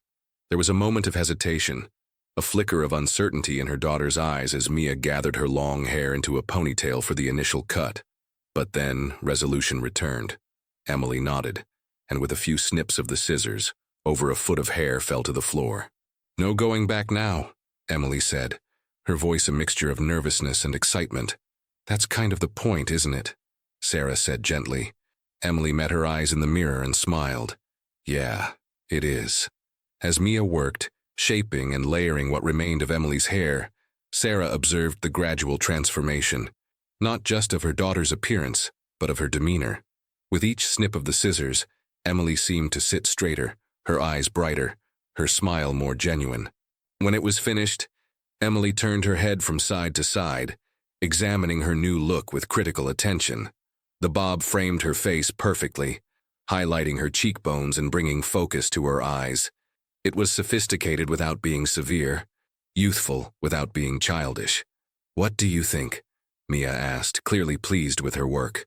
There was a moment of hesitation, a flicker of uncertainty in her daughter's eyes as Mia gathered her long hair into a ponytail for the initial cut. But then resolution returned. Emily nodded, and with a few snips of the scissors, over a foot of hair fell to the floor. "No going back now," Emily said, her voice a mixture of nervousness and excitement. "That's kind of the point, isn't it?" Sarah said gently. Emily met her eyes in the mirror and smiled. "Yeah, it is." As Mia worked, shaping and layering what remained of Emily's hair, Sarah observed the gradual transformation, not just of her daughter's appearance, but of her demeanor. With each snip of the scissors, Emily seemed to sit straighter, her eyes brighter, her smile more genuine. When it was finished, Emily turned her head from side to side, examining her new look with critical attention. The bob framed her face perfectly, highlighting her cheekbones and bringing focus to her eyes. It was sophisticated without being severe, youthful without being childish. "What do you think?" Mia asked, clearly pleased with her work.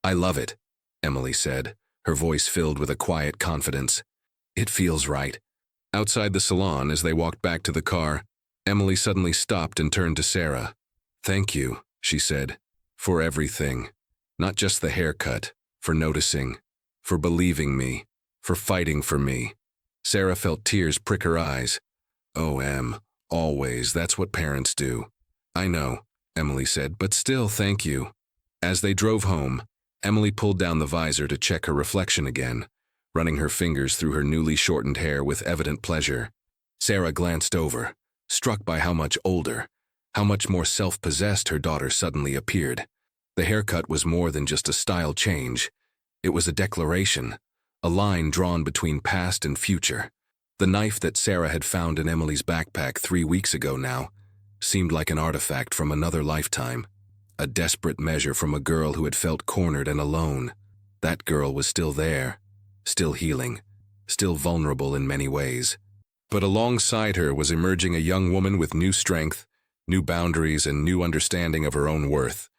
"I love it," Emily said, her voice filled with a quiet confidence. "It feels right." Outside the salon, as they walked back to the car, Emily suddenly stopped and turned to Sarah. "Thank you," she said, "for everything. Not just the haircut, for noticing, for believing me, for fighting for me." Sarah felt tears prick her eyes. "Oh, Em, always, that's what parents do." "I know," Emily said, "but still, thank you." As they drove home, Emily pulled down the visor to check her reflection again, running her fingers through her newly shortened hair with evident pleasure. Sarah glanced over, struck by how much older, how much more self-possessed her daughter suddenly appeared. The haircut was more than just a style change. It was a declaration, a line drawn between past and future. The knife that Sarah had found in Emily's backpack 3 weeks ago now seemed like an artifact from another lifetime, a desperate measure from a girl who had felt cornered and alone. That girl was still there, still healing, still vulnerable in many ways. But alongside her was emerging a young woman with new strength, new boundaries, and new understanding of her own worth.